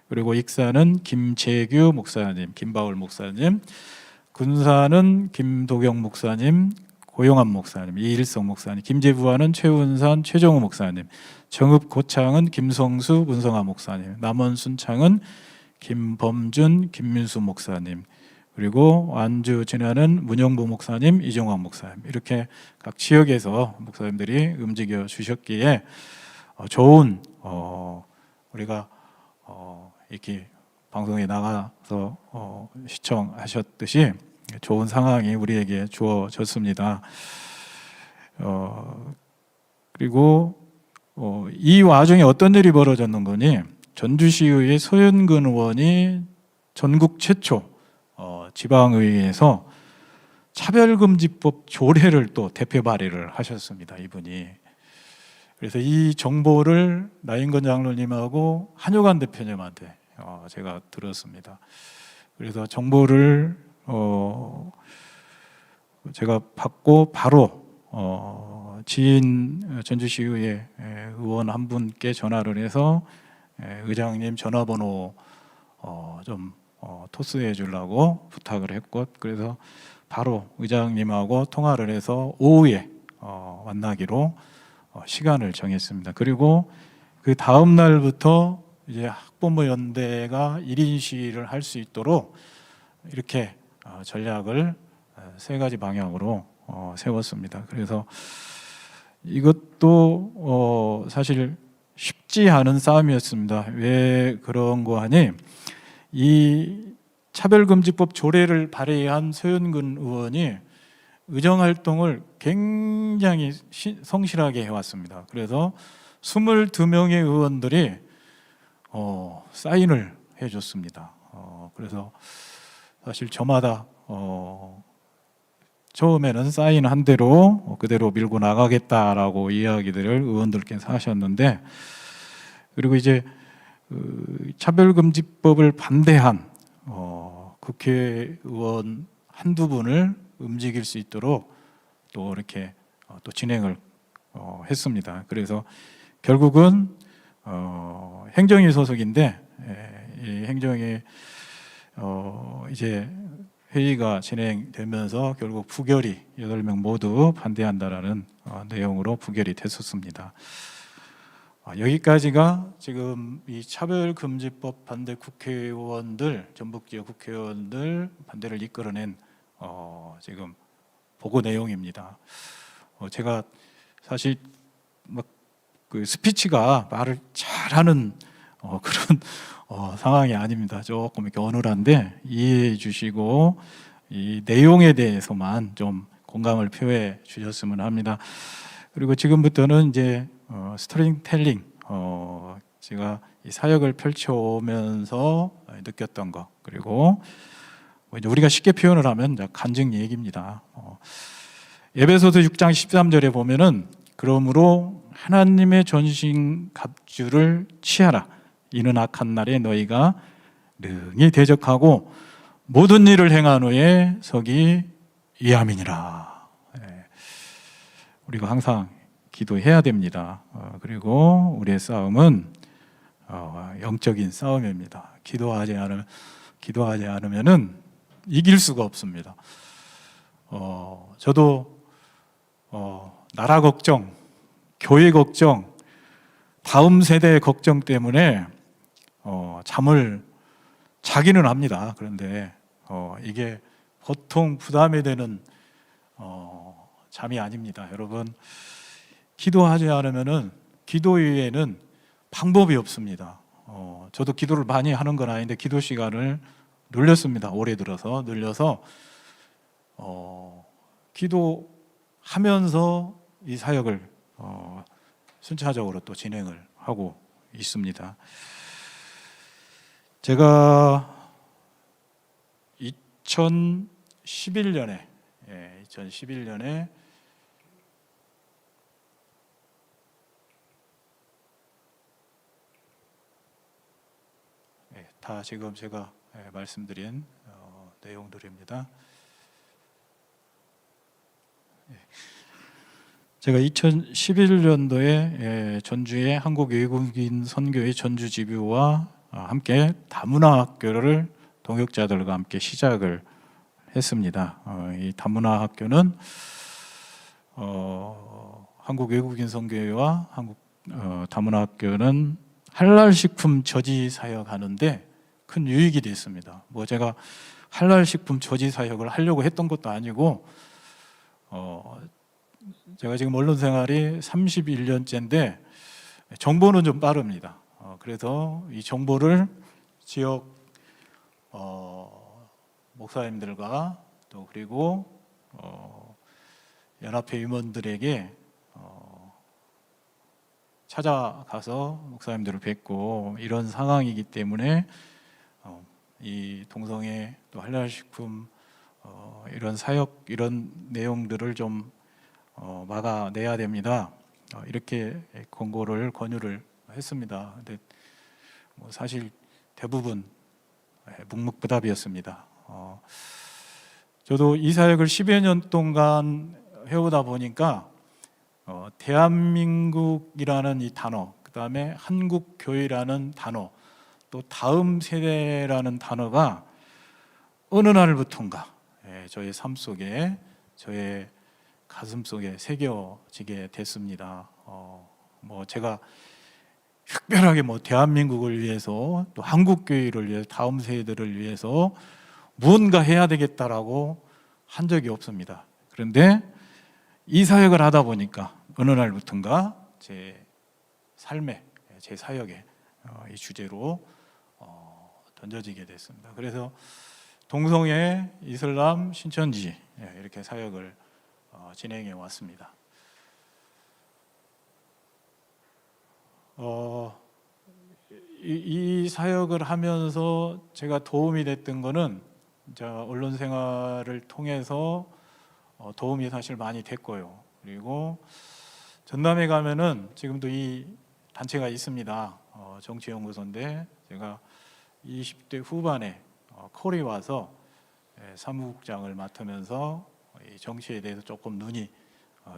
그리고 익산은 김재규 목사님, 김바울 목사님, 군산은 김도경 목사님, 고용한 목사님, 이일성 목사님, 김제부와는 최운산, 최정우 목사님, 정읍 고창은 김성수, 문성아 목사님, 남원 순창은 김범준, 김민수 목사님, 그리고 완주 진안은 문영부 목사님, 이정환 목사님, 이렇게 각 지역에서 목사님들이 움직여 주셨기에 좋은 우리가 이렇게 방송에 나가서 시청하셨듯이 좋은 상황이 우리에게 주어졌습니다. 그리고 이 와중에 어떤 일이 벌어졌는 거니, 전주시의회 서윤근 의원이 전국 최초 지방의회에서 차별금지법 조례를 또 대표 발의를 하셨습니다. 이분이. 그래서 이 정보를 나인건 장로님하고 한효관 대표님한테 제가 들었습니다. 그래서 정보를 제가 받고 바로 지인 전주시의회 의원 한 분께 전화를 해서 의장님 전화번호 좀 토스해 주려고 부탁을 했고, 그래서 바로 의장님하고 통화를 해서 오후에 만나기로 시간을 정했습니다. 그리고 그 다음 날부터 이제 학부모 연대가 1인 시위를 할 수 있도록 이렇게 전략을 3가지 방향으로 세웠습니다. 그래서 이것도 사실 쉽지 않은 싸움이었습니다. 왜 그런 거 하니, 이 차별금지법 조례를 발의한 서윤근 의원이 의정활동을 굉장히 성실하게 해왔습니다. 그래서 22명의 의원들이 사인을 해줬습니다. 그래서 사실 저마다 처음에는 사인한 대로 그대로 밀고 나가겠다라고 이야기들을 의원들께서 하셨는데, 그리고 이제 차별금지법을 반대한 국회의원 한두 분을 움직일 수 있도록 또 이렇게 또 진행을 했습니다. 그래서 결국은 행정위 소속인데 이 행정위 이제 회의가 진행되면서 결국 부결이 8명 모두 반대한다라는 내용으로 부결이 됐었습니다. 여기까지가 지금 이 차별금지법 반대 국회의원들, 전북 지역 국회의원들 반대를 이끌어낸 지금 보고 내용입니다. 제가 사실 막 그 스피치가 말을 잘하는 그런 상황이 아닙니다. 조금 이렇게 어눌한데 이해해 주시고 이 내용에 대해서만 좀 공감을 표해 주셨으면 합니다. 그리고 지금부터는 이제 스토리텔링, 제가 이 사역을 펼쳐오면서 느꼈던 것, 그리고 이제 우리가 쉽게 표현을 하면 간증 얘기입니다. 에베소서 6장 13절에 보면은 그러므로 하나님의 전신 갑주를 취하라. 이는 악한 날에 너희가 능히 대적하고 모든 일을 행한 후에 서기 위함이니라. 우리가 항상 기도해야 됩니다. 그리고 우리의 싸움은 영적인 싸움입니다. 기도하지 않으면은 이길 수가 없습니다. 저도 나라 걱정, 교회 걱정, 다음 세대의 걱정 때문에 잠을 자기는 합니다. 그런데 이게 보통 부담이 되는 잠이 아닙니다. 여러분, 기도하지 않으면은 기도 이외에는 방법이 없습니다. 저도 기도를 많이 하는 건 아닌데 기도 시간을 늘렸습니다. 올해 들어서 늘려서 기도하면서 이 사역을 순차적으로 또 진행을 하고 있습니다. 제가 2011년에 다 지금 제가 말씀드린 내용들입니다. 제가 2011년도에 전주의 한국외국인 선교회 전주지부와 함께 다문화 학교를 동역자들과 함께 시작을 했습니다. 이 다문화 학교는 한국 외국인 선교회와 한국 다문화 학교는 할랄 식품 저지 사역하는데 큰 유익이 됐습니다. 뭐 제가 할랄 식품 저지 사역을 하려고 했던 것도 아니고 제가 지금 언론 생활이 31년째인데 정보는 좀 빠릅니다. 그래서 이 정보를 지역 목사님들과 또 그리고 연합회 임원들에게 찾아가서 목사님들을 뵙고 이런 상황이기 때문에 이 동성애 또 할랄식품 이런 사역 이런 내용들을 좀 막아내야 됩니다. 이렇게 권유를 했습니다. 근데 뭐 사실 대부분 묵묵부답이었습니다. 저도 이 사역을 10여 년 동안 해오다 보니까 대한민국이라는 이 단어, 그 다음에 한국교회라는 단어, 또 다음 세대라는 단어가 어느 날부턴가 저의 삶 속에, 저의 가슴 속에 새겨지게 됐습니다. 뭐 제가 특별하게 뭐 대한민국을 위해서 또 한국교회를 위해서 다음 세대를 위해서 무언가 해야 되겠다라고 한 적이 없습니다. 그런데 이 사역을 하다 보니까 어느 날부턴가 제 삶에, 제 사역에 이 주제로 던져지게 됐습니다. 그래서 동성애, 이슬람, 신천지 이렇게 사역을 진행해 왔습니다. 이 사역을 하면서 제가 도움이 됐던 거는 언론 생활을 통해서 도움이 사실 많이 됐고요. 그리고 전남에 가면은 지금도 이 단체가 있습니다. 정치연구소인데 제가 20대 후반에 콜이 와서 사무국장을 맡으면서 이 정치에 대해서 조금 눈이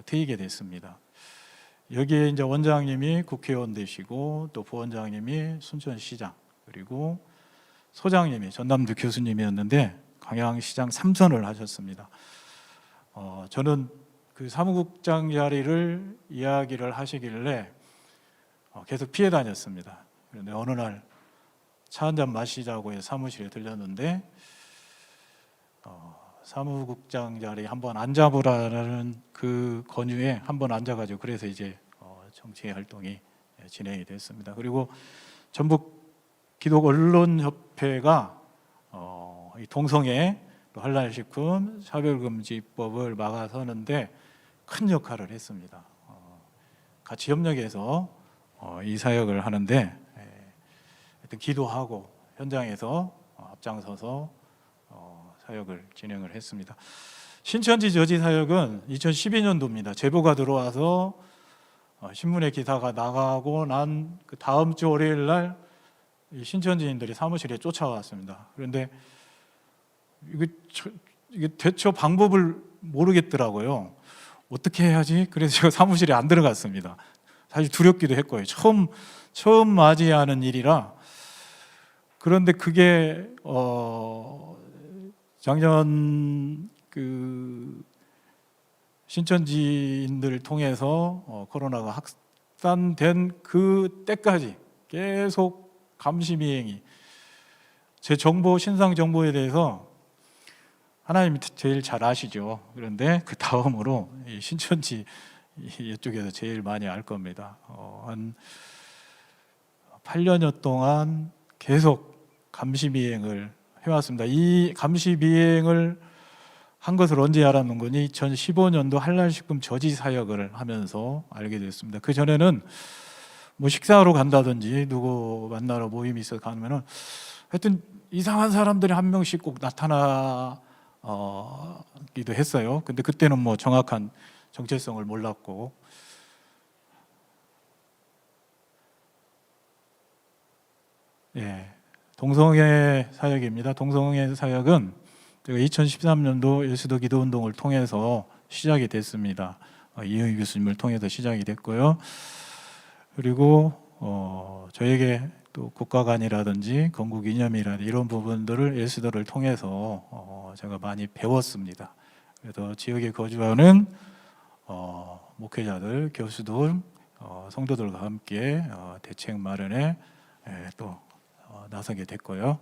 트이게 됐습니다. 여기에 이제 원장님이 국회의원 되시고 또 부원장님이 순천시장 그리고 소장님이 전남대 교수님이었는데 광양시장 3선을 하셨습니다. 저는 그 사무국장 자리를 이야기를 하시길래 계속 피해 다녔습니다. 그런데 어느 날 차 한잔 마시자고 해서 사무실에 들렸는데 사무국장 자리에 한번 앉아보라는 그 권유에 한번 앉아가지고 그래서 이제 정치 활동이 진행이 됐습니다. 그리고 전북 기독 언론협회가 이 동성애 또 할랄식품 차별금지법을 막아서는데 큰 역할을 했습니다. 같이 협력해서 이 사역을 하는데 하여튼 기도하고 현장에서 앞장서서 사역을 진행을 했습니다. 신천지 저지 사역은 2012년도입니다. 제보가 들어와서 신문에 기사가 나가고 난 그 다음 주 월요일 날 이 신천지인들이 사무실에 쫓아왔습니다. 그런데 이게 대처 방법을 모르겠더라고요. 어떻게 해야지? 그래서 제가 사무실에 안 들어갔습니다. 사실 두렵기도 했고요. 처음 맞이하는 일이라. 그런데 그게 작년 그 신천지인들을 통해서 코로나가 확산된 그 때까지 계속 감시미행이 제 정보, 신상 정보에 대해서 하나님이 제일 잘 아시죠. 그런데 그 다음으로 이 신천지 이쪽에서 제일 많이 알 겁니다. 한 8년여 동안 계속 감시비행을 해왔습니다. 이 감시비행을 한 것을 언제 알았는 거니? 2015년도 한랄식품 저지 사역을 하면서 알게 됐습니다. 그 전에는 뭐 식사하러 간다든지 누구 만나러 모임이 있어 가면은 하여튼 이상한 사람들이 한 명씩 꼭 나타나기도 했어요. 근데 그때는 뭐 정확한 정체성을 몰랐고, 예, 동성애 사역입니다. 동성애 사역은 제가 2013년도 예수도 기도운동을 통해서 시작이 됐습니다. 이영희 교수님을 통해서 시작이 됐고요. 그리고 저에게 또 국가관이라든지 건국 이념이라든지 이런 부분들을 예수도를 통해서 제가 많이 배웠습니다. 그래서 지역에 거주하는 목회자들, 교수들, 성도들과 함께 대책 마련에 또 나서게 됐고요.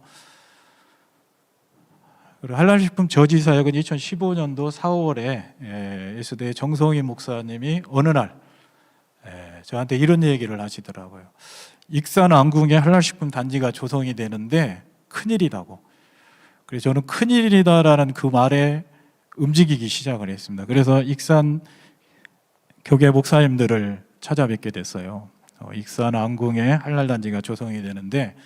그리고 한랄식품 저지 사역은 2015년도 4월에 예수대 정성희 목사님이 어느 날 저한테 이런 얘기를 하시더라고요. 익산 안궁에 한랄식품 단지가 조성이 되는데 큰일이라고. 그래서 저는 큰일이다라는 그 말에 움직이기 시작을 했습니다. 그래서 익산 교계 목사님들을 찾아뵙게 됐어요. 익산 안궁에 한랄 단지가 조성이 되는데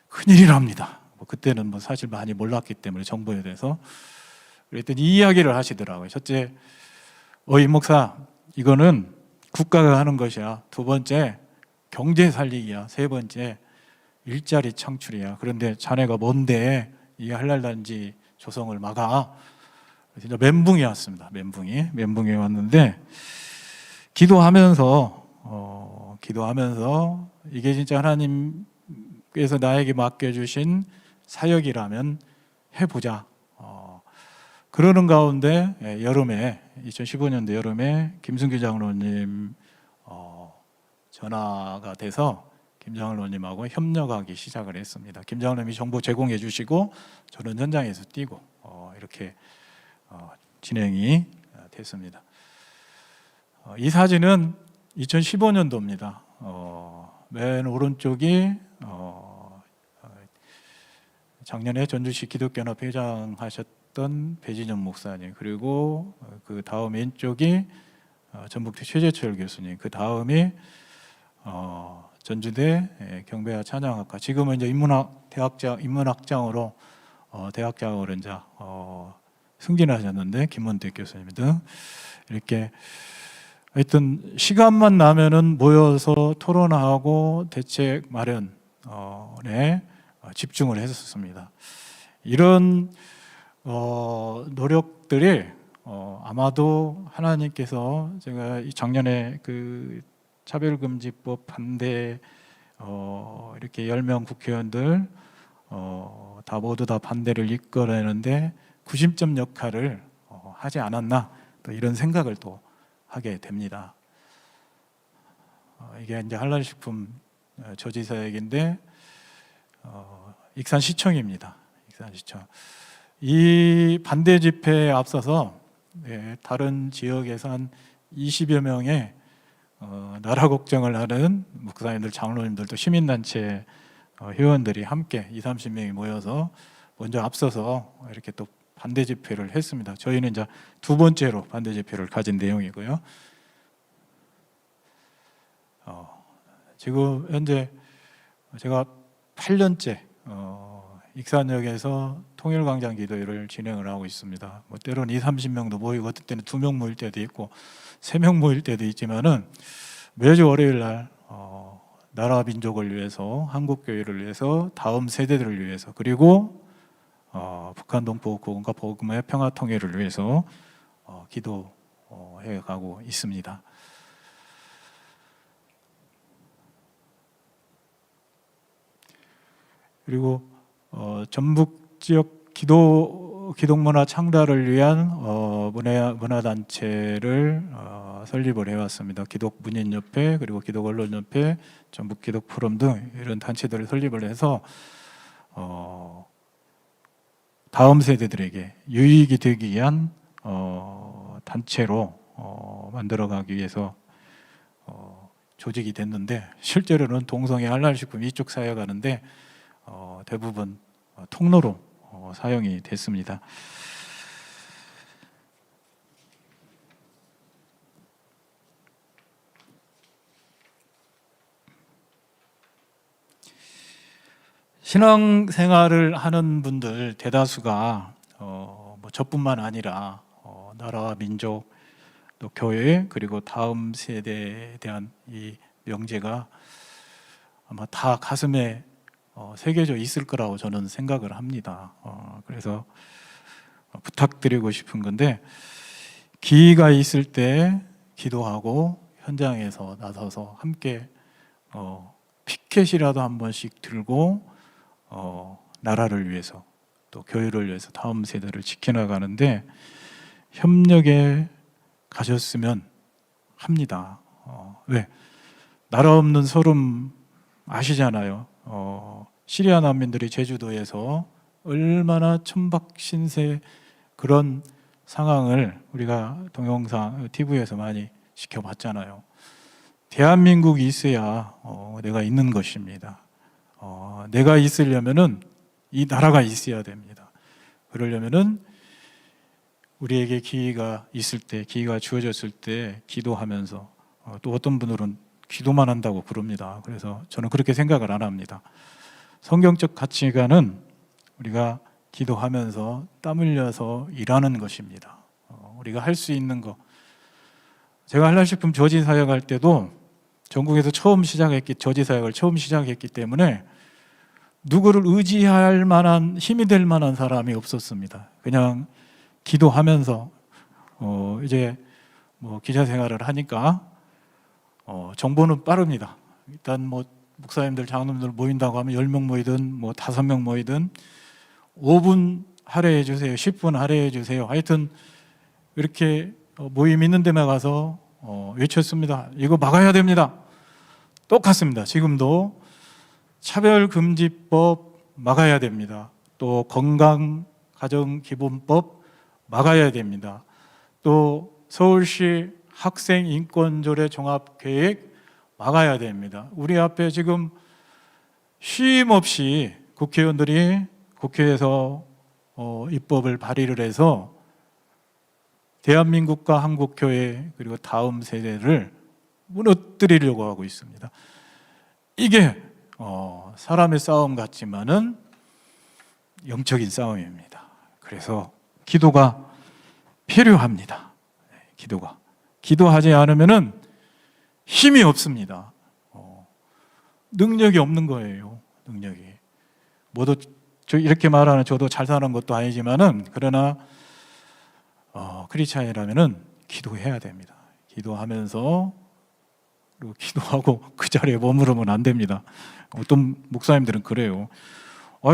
큰일이랍니다. 그때는 뭐 사실 많이 몰랐기 때문에 정보에 대해서. 그랬더니 이 이야기를 하시더라고요. 첫째, 이 목사, 이거는 국가가 하는 것이야. 두 번째, 경제 살리기야. 세 번째, 일자리 창출이야. 그런데 자네가 뭔데 이 한랄 단지 조성을 막아? 진짜 멘붕이 왔습니다. 멘붕이 왔는데 기도하면서 이게 진짜 하나님께서 나에게 맡겨주신 사역이라면 해보자. 그러는 가운데 여름에 2015년도 여름에 김승규 장로님 전화가 돼서 김 장로님하고 협력하기 시작을 했습니다. 김 장로님이 정보 제공해 주시고 저는 현장에서 뛰고 이렇게 진행이 됐습니다. 이 사진은 2015년도입니다. 맨 오른쪽이 작년에 전주시 기독교연합 회장하셨던 배진영 목사님, 그리고 그 다음 왼쪽이 전북대 최재철 교수님, 그 다음이 전주대 경배와 찬양학과, 지금은 이제 인문학장으로 대학장으로 이제 승진하셨는데 김문택 교수님 등 이렇게 하여튼 시간만 나면은 모여서 토론하고 대책 마련에 집중을 했었습니다. 이런 노력들이 아마도 하나님께서, 제가 작년에 그 차별금지법 반대 이렇게 10명 국회의원들 모두 다 반대를 이끌어내는데 구심점 역할을 하지 않았나, 또 이런 생각을 또 하게 됩니다. 이게 이제 한랄식품 저지 사역인데 익산시청입니다. 익산시청. 이 반대 집회에 앞서서 다른 지역에서 한 20여 명의 나라 걱정을 하는 목사님들, 장로님들도 시민단체 회원들이 함께 20-30명이 모여서 먼저 앞서서 이렇게 또 반대 집회를 했습니다. 저희는 이제 두 번째로 반대 집회를 가진 내용이고요. 지금 현재 제가 8년째 익산역에서 통일광장 기도회를 진행을 하고 있습니다. 뭐 때로는 20-30명도 모이고 어떤 때는 2명 모일 때도 있고 3명 모일 때도 있지만은 매주 월요일 날 나라 민족을 위해서, 한국교회를 위해서, 다음 세대들을 위해서, 그리고 북한 동포국가 복음의 평화 통일을 위해서 기도해 가고 있습니다. 그리고 전북 지역 기독문화 창달을 위한 문화단체를 설립을 해왔습니다. 기독문인협회, 그리고 기독언론협회, 전북기독포럼 등 이런 단체들을 설립을 해서 다음 세대들에게 유익이 되기 위한 단체로 만들어가기 위해서 조직이 됐는데, 실제로는 동성애 한랄식품 이쪽 사역하는데 대부분 통로로 사용이 됐습니다. 신앙생활을 하는 분들 대다수가 뭐 저뿐만 아니라 나라와 민족, 또 교회, 그리고 다음 세대에 대한 이 명제가 아마 다 가슴에 새겨져 있을 거라고 저는 생각을 합니다. 그래서 부탁드리고 싶은 건데, 기회가 있을 때 기도하고 현장에서 나서서 함께 피켓이라도 한 번씩 들고 나라를 위해서, 또 교회를 위해서 다음 세대를 지켜나가는데 협력에 가셨으면 합니다. 왜? 나라 없는 소름 아시잖아요. 시리아 난민들이 제주도에서 얼마나 천박신세 그런 상황을 우리가 동영상 TV에서 많이 지켜봤잖아요. 대한민국이 있어야 내가 있는 것입니다. 내가 있으려면은 이 나라가 있어야 됩니다. 그러려면은 우리에게 기회가 있을 때, 기회가 주어졌을 때 기도하면서, 또 어떤 분들은 기도만 한다고 그럽니다. 그래서 저는 그렇게 생각을 안 합니다. 성경적 가치관은 우리가 기도하면서 땀 흘려서 일하는 것입니다. 우리가 할 수 있는 거. 제가 한랄식품 저지 사역할 때도 전국에서 저지 사역을 처음 시작했기 때문에 누구를 의지할 만한, 힘이 될 만한 사람이 없었습니다. 그냥 기도하면서 이제 뭐 기자 생활을 하니까 정보는 빠릅니다. 일단 뭐 목사님들, 장로님들 모인다고 하면 10명 모이든 뭐 5명 모이든 5분 할애해 주세요, 10분 할애해 주세요. 하여튼 이렇게 모임 있는 데만 가서 외쳤습니다. 이거 막아야 됩니다. 똑같습니다. 지금도 차별금지법 막아야 됩니다. 또 건강가정기본법 막아야 됩니다. 또 서울시 학생인권조례 종합계획 막아야 됩니다. 우리 앞에 지금 쉼 없이 국회의원들이 국회에서 입법을 발의를 해서 대한민국과 한국교회, 그리고 다음 세대를 무너뜨리려고 하고 있습니다. 이게 사람의 싸움 같지만은 영적인 싸움입니다. 그래서 기도가 필요합니다. 기도하지 않으면은 힘이 없습니다. 능력이 없는 거예요. 능력이. 모두 이렇게 말하는 저도 잘 사는 것도 아니지만은, 그러나 크리스찬이라면은 기도해야 됩니다. 기도하면서, 그리고 기도하고 그 자리에 머무르면 안 됩니다. 어떤 목사님들은 그래요.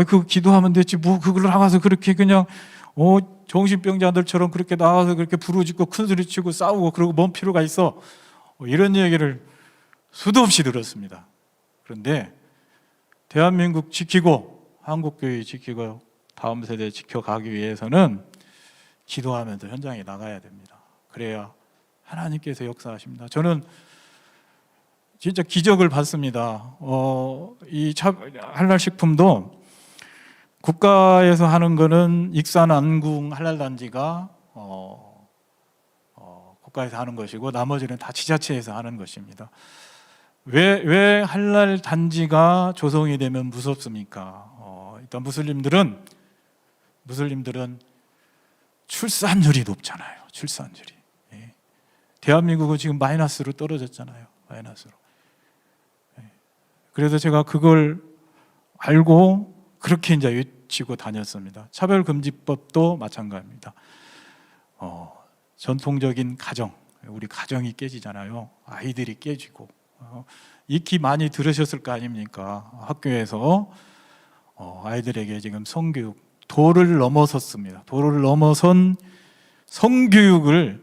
그 기도하면 됐지 뭐 그걸 나가서 그렇게 그냥 정신병자들처럼 그렇게 나와서 그렇게 부르짖고 큰소리 치고 싸우고 그러고 뭔 필요가 있어. 이런 얘기를 수도 없이 들었습니다. 그런데 대한민국 지키고 한국교회 지키고 다음 세대 지켜가기 위해서는 기도하면서 현장에 나가야 됩니다. 그래야 하나님께서 역사하십니다. 저는 진짜 기적을 봤습니다. 이 한랄식품도 국가에서 하는 거는 익산 안궁 한랄단지가 국가에서 하는 것이고, 나머지는 다 지자체에서 하는 것입니다. 왜 한랄단지가 조성이 되면 무섭습니까? 일단 무슬림들은 출산율이 높잖아요. 출산율이. 대한민국은 지금 마이너스로 떨어졌잖아요. 마이너스로. 그래서 제가 그걸 알고 그렇게 이제 외치고 다녔습니다. 차별금지법도 마찬가지입니다. 전통적인 가정, 우리 가정이 깨지잖아요. 아이들이 깨지고. 익히 많이 들으셨을 거 아닙니까? 학교에서 아이들에게 지금 성교육, 도를 넘어섰습니다. 도를 넘어선 성교육을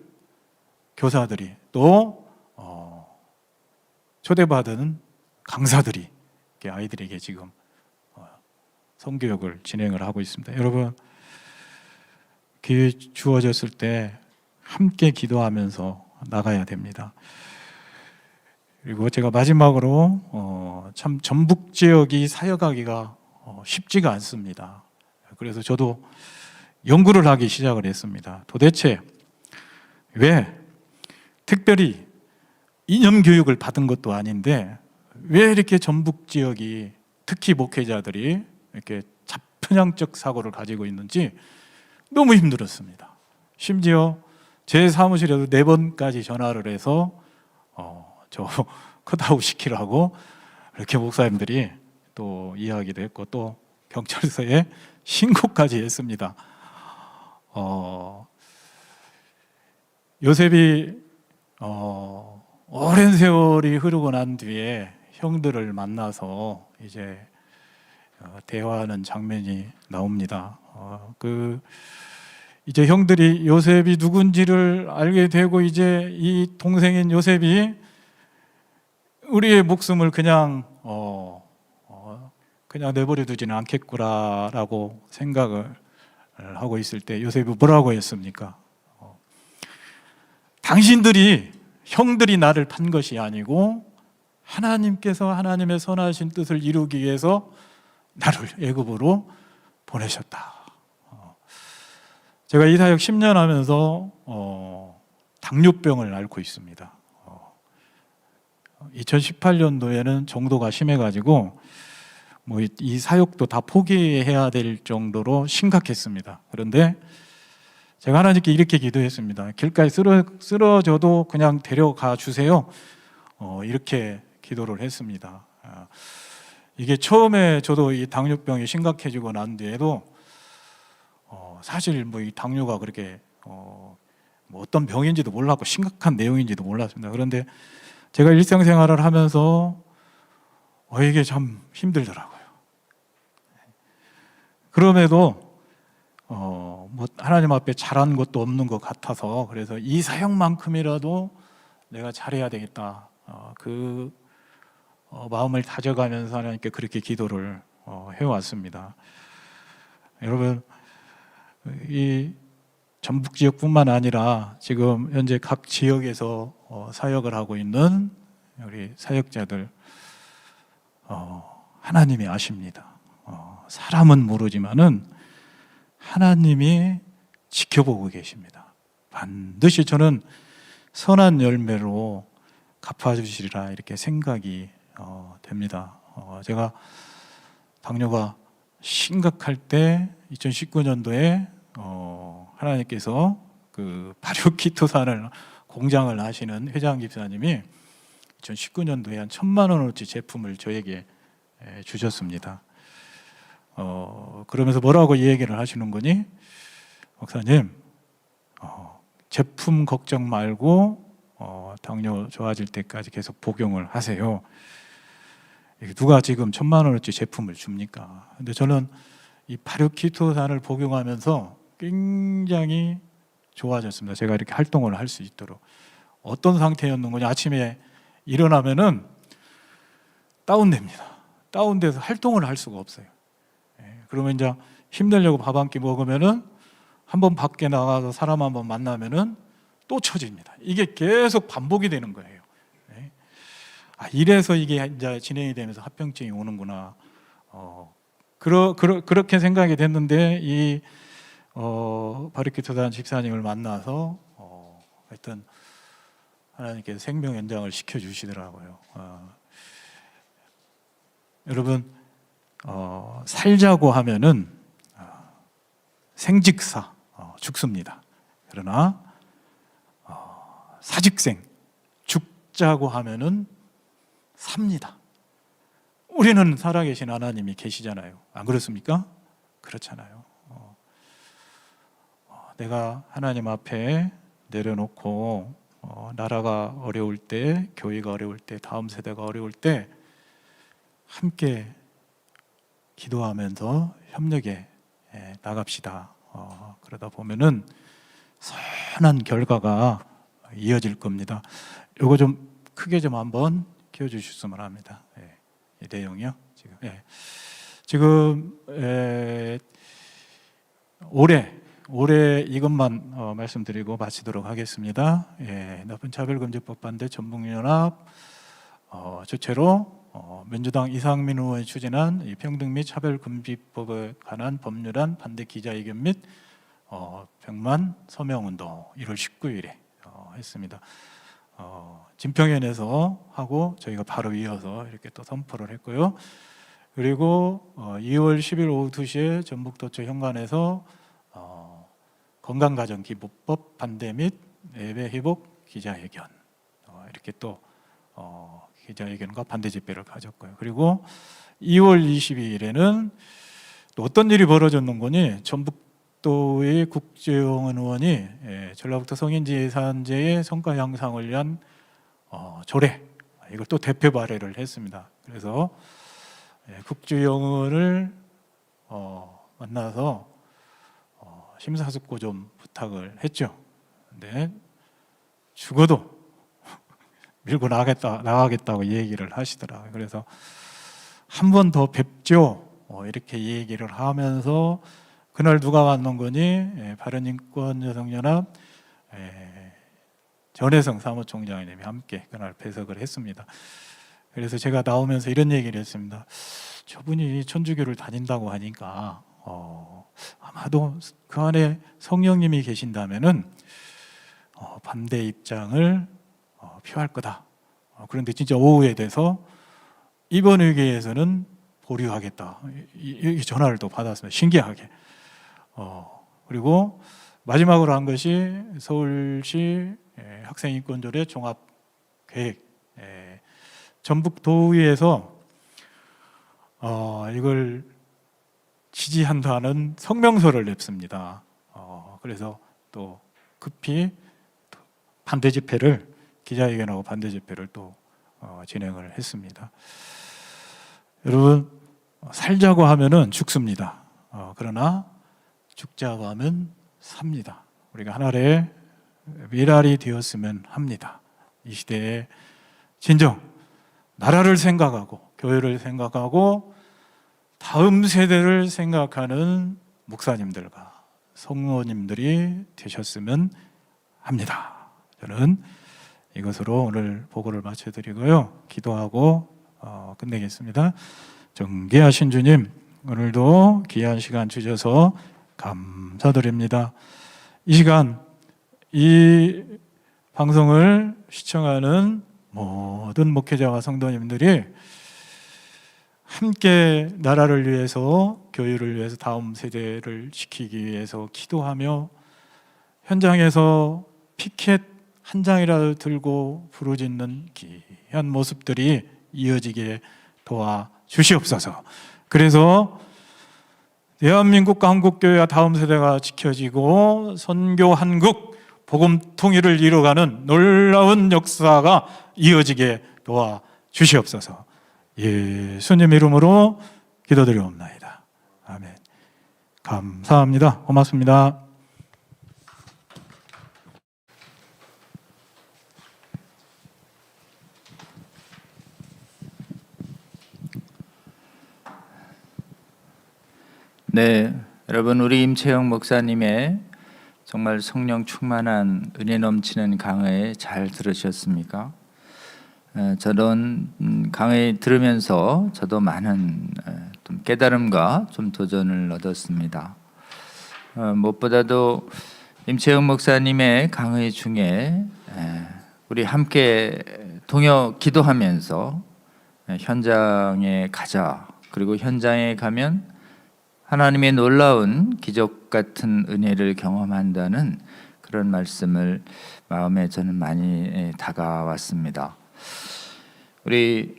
교사들이, 또 초대받은 강사들이 아이들에게 지금 성교육을 진행을 하고 있습니다. 여러분, 기회 주어졌을 때 함께 기도하면서 나가야 됩니다. 그리고 제가 마지막으로 참 전북 지역이 사역하기가 쉽지가 않습니다. 그래서 저도 연구를 하기 시작을 했습니다. 도대체 왜 특별히 이념 교육을 받은 것도 아닌데 왜 이렇게 전북 지역이 특히 목회자들이 이렇게 편향적 사고를 가지고 있는지 너무 힘들었습니다. 심지어 제 사무실에도 4번까지 전화를 해서 저 컷아웃 시키라고 이렇게 목사님들이 또 이야기도 했고 또 경찰서에 신고까지 했습니다. 요셉이 오랜 세월이 흐르고 난 뒤에 형들을 만나서 이제 대화하는 장면이 나옵니다. 이제 형들이 요셉이 누군지를 알게 되고 이제 이 동생인 요셉이 우리의 목숨을 그냥 내버려 두지는 않겠구나라고 생각을 하고 있을 때 요셉이 뭐라고 했습니까? 당신들이 형들이 나를 판 것이 아니고 하나님께서 하나님의 선하신 뜻을 이루기 위해서 나를 애굽으로 보내셨다. 제가 이 사역 10년 하면서 당뇨병을 앓고 있습니다. 2018년도에는 정도가 심해가지고 뭐 이 사역도 다 포기해야 될 정도로 심각했습니다. 그런데 제가 하나님께 이렇게 기도했습니다. 길가에 쓰러져도 그냥 데려가 주세요. 이렇게 기도를 했습니다. 이게 처음에 저도 이 당뇨병이 심각해지고 난 뒤에도 사실 뭐 이 당뇨가 그렇게 뭐 어떤 병인지도 몰랐고 심각한 내용인지도 몰랐습니다. 그런데 제가 일상생활을 하면서 이게 참 힘들더라고요. 그럼에도 뭐 하나님 앞에 잘한 것도 없는 것 같아서 그래서 이 사역만큼이라도 내가 잘해야 되겠다. 마음을 다져가면서 하나님께 그렇게 기도를 해왔습니다. 여러분, 이 전북 지역뿐만 아니라 지금 현재 각 지역에서 사역을 하고 있는 우리 사역자들 하나님이 아십니다. 사람은 모르지만은 하나님이 지켜보고 계십니다. 반드시 저는 선한 열매로 갚아주시리라 이렇게 생각이 됩니다. 제가 당뇨가 심각할 때 2019년도에 하나님께서 그 발효키토산을 공장을 하시는 회장 집사님이 2019년도에 한 1,000만 원어치 제품을 저에게 주셨습니다. 그러면서 뭐라고 이 얘기를 하시는 거니? 목사님, 제품 걱정 말고 당뇨 좋아질 때까지 계속 복용을 하세요. 누가 지금 1,000만 원어치 제품을 줍니까? 근데 저는 이 발효키토산을 복용하면서 굉장히 좋아졌습니다. 제가 이렇게 활동을 할 수 있도록. 어떤 상태였는 거냐? 아침에 일어나면은 다운됩니다. 다운돼서 활동을 할 수가 없어요. 그러면 이제 힘내려고 밥 한 끼 먹으면은 한번 밖에 나가서 사람 한번 만나면은 또 처집니다. 이게 계속 반복이 되는 거예요. 이래서 이게 이제 진행이 되면서 합병증이 오는구나. 그렇게 생각이 됐는데 이 바리키토단 집사님을 만나서 하여튼 하나님께서 생명 연장을 시켜주시더라고요. 여러분, 살자고 하면은 생직사 죽습니다. 그러나 사직생 죽자고 하면은 삽니다. 우리는 살아계신 하나님이 계시잖아요. 안 그렇습니까? 그렇잖아요. 내가 하나님 앞에 내려놓고 나라가 어려울 때, 교회가 어려울 때, 다음 세대가 어려울 때 함께 기도하면서 협력에 나갑시다. 그러다 보면은 선한 결과가 이어질 겁니다. 이거 좀 크게 좀 한번 키워주셨으면 합니다. 이 내용이요. 지금 올해 올해 이것만 말씀드리고 마치도록 하겠습니다. 예, 나쁜 차별금지법 반대 전북연합 주최로 민주당 이상민 의원이 추진한 이 평등 및 차별금지법에 관한 법률안 반대 기자회견 및 100만 서명운동 1월 19일에 했습니다. 진평연에서 하고 저희가 바로 이어서 이렇게 또 선포를 했고요. 그리고 2월 10일 오후 2시에 전북도처 현관에서 건강가정기부법 반대 및 예배 회복 기자회견 이렇게 또 기자회견과 반대 집회를 가졌고요. 그리고 2월 22일에는 또 어떤 일이 벌어졌는 거니 전북도의 국재영은 의원이 전라북도 성인지 예산제의 성과 향상을 위한 조례 이걸 또 대표 발의를 했습니다. 그래서 국주영을 만나서 심사숙고 좀 부탁을 했죠. 근데 죽어도 밀고 나가겠다고 얘기를 하시더라고요. 그래서 한 번 더 뵙죠. 이렇게 얘기를 하면서 그날 누가 만난 거니? 바른인권여성연합 전혜성 사무총장님이 함께 그날 배석을 했습니다. 그래서 제가 나오면서 이런 얘기를 했습니다. 저분이 천주교를 다닌다고 하니까 아마도 그 안에 성령님이 계신다면은 반대 입장을 표할 거다. 그런데 진짜 오후에 돼서 이번 회계에서는 보류하겠다. 이 전화를 또 받았습니다. 신기하게. 그리고 마지막으로 한 것이 서울시 학생인권조례 종합계획 전북도의회에서 이걸 지지한다는 성명서를 냈습니다. 그래서 또 급히 반대 집회를 기자회견하고 반대 집회를 또 진행을 했습니다. 여러분 살자고 하면은 죽습니다. 그러나 죽자고 하면 삽니다. 우리가 하나의 미랄이 되었으면 합니다. 이 시대에 진정 나라를 생각하고 교회를 생각하고 다음 세대를 생각하는 목사님들과 성도님들이 되셨으면 합니다. 저는 이것으로 오늘 보고를 마쳐드리고요. 기도하고 끝내겠습니다. 정계하신 주님, 오늘도 귀한 시간 주셔서 감사드립니다. 이 시간 이 방송을 시청하는 모든 목회자와 성도님들이 함께 나라를 위해서 교회를 위해서 다음 세대를 지키기 위해서 기도하며 현장에서 피켓 한 장이라도 들고 부르짖는 귀한 모습들이 이어지게 도와주시옵소서. 그래서 대한민국과 한국교회와 다음 세대가 지켜지고 선교 한국 복음 통일을 이뤄가는 놀라운 역사가 이어지게 도와주시옵소서. 예수님 이름으로 기도드리옵나이다. 아멘. 감사합니다. 고맙습니다. 네, 여러분 우리 임채영 목사님의 정말 성령 충만한 은혜 넘치는 강해 잘 들으셨습니까? 저는 강의 들으면서 저도 많은 좀 깨달음과 좀 도전을 얻었습니다. 무엇보다도 임채영 목사님의 강의 중에 우리 함께 동역 기도하면서 현장에 가자. 그리고 현장에 가면 하나님의 놀라운 기적 같은 은혜를 경험한다는 그런 말씀을 마음에 저는 많이 다가왔습니다. 우리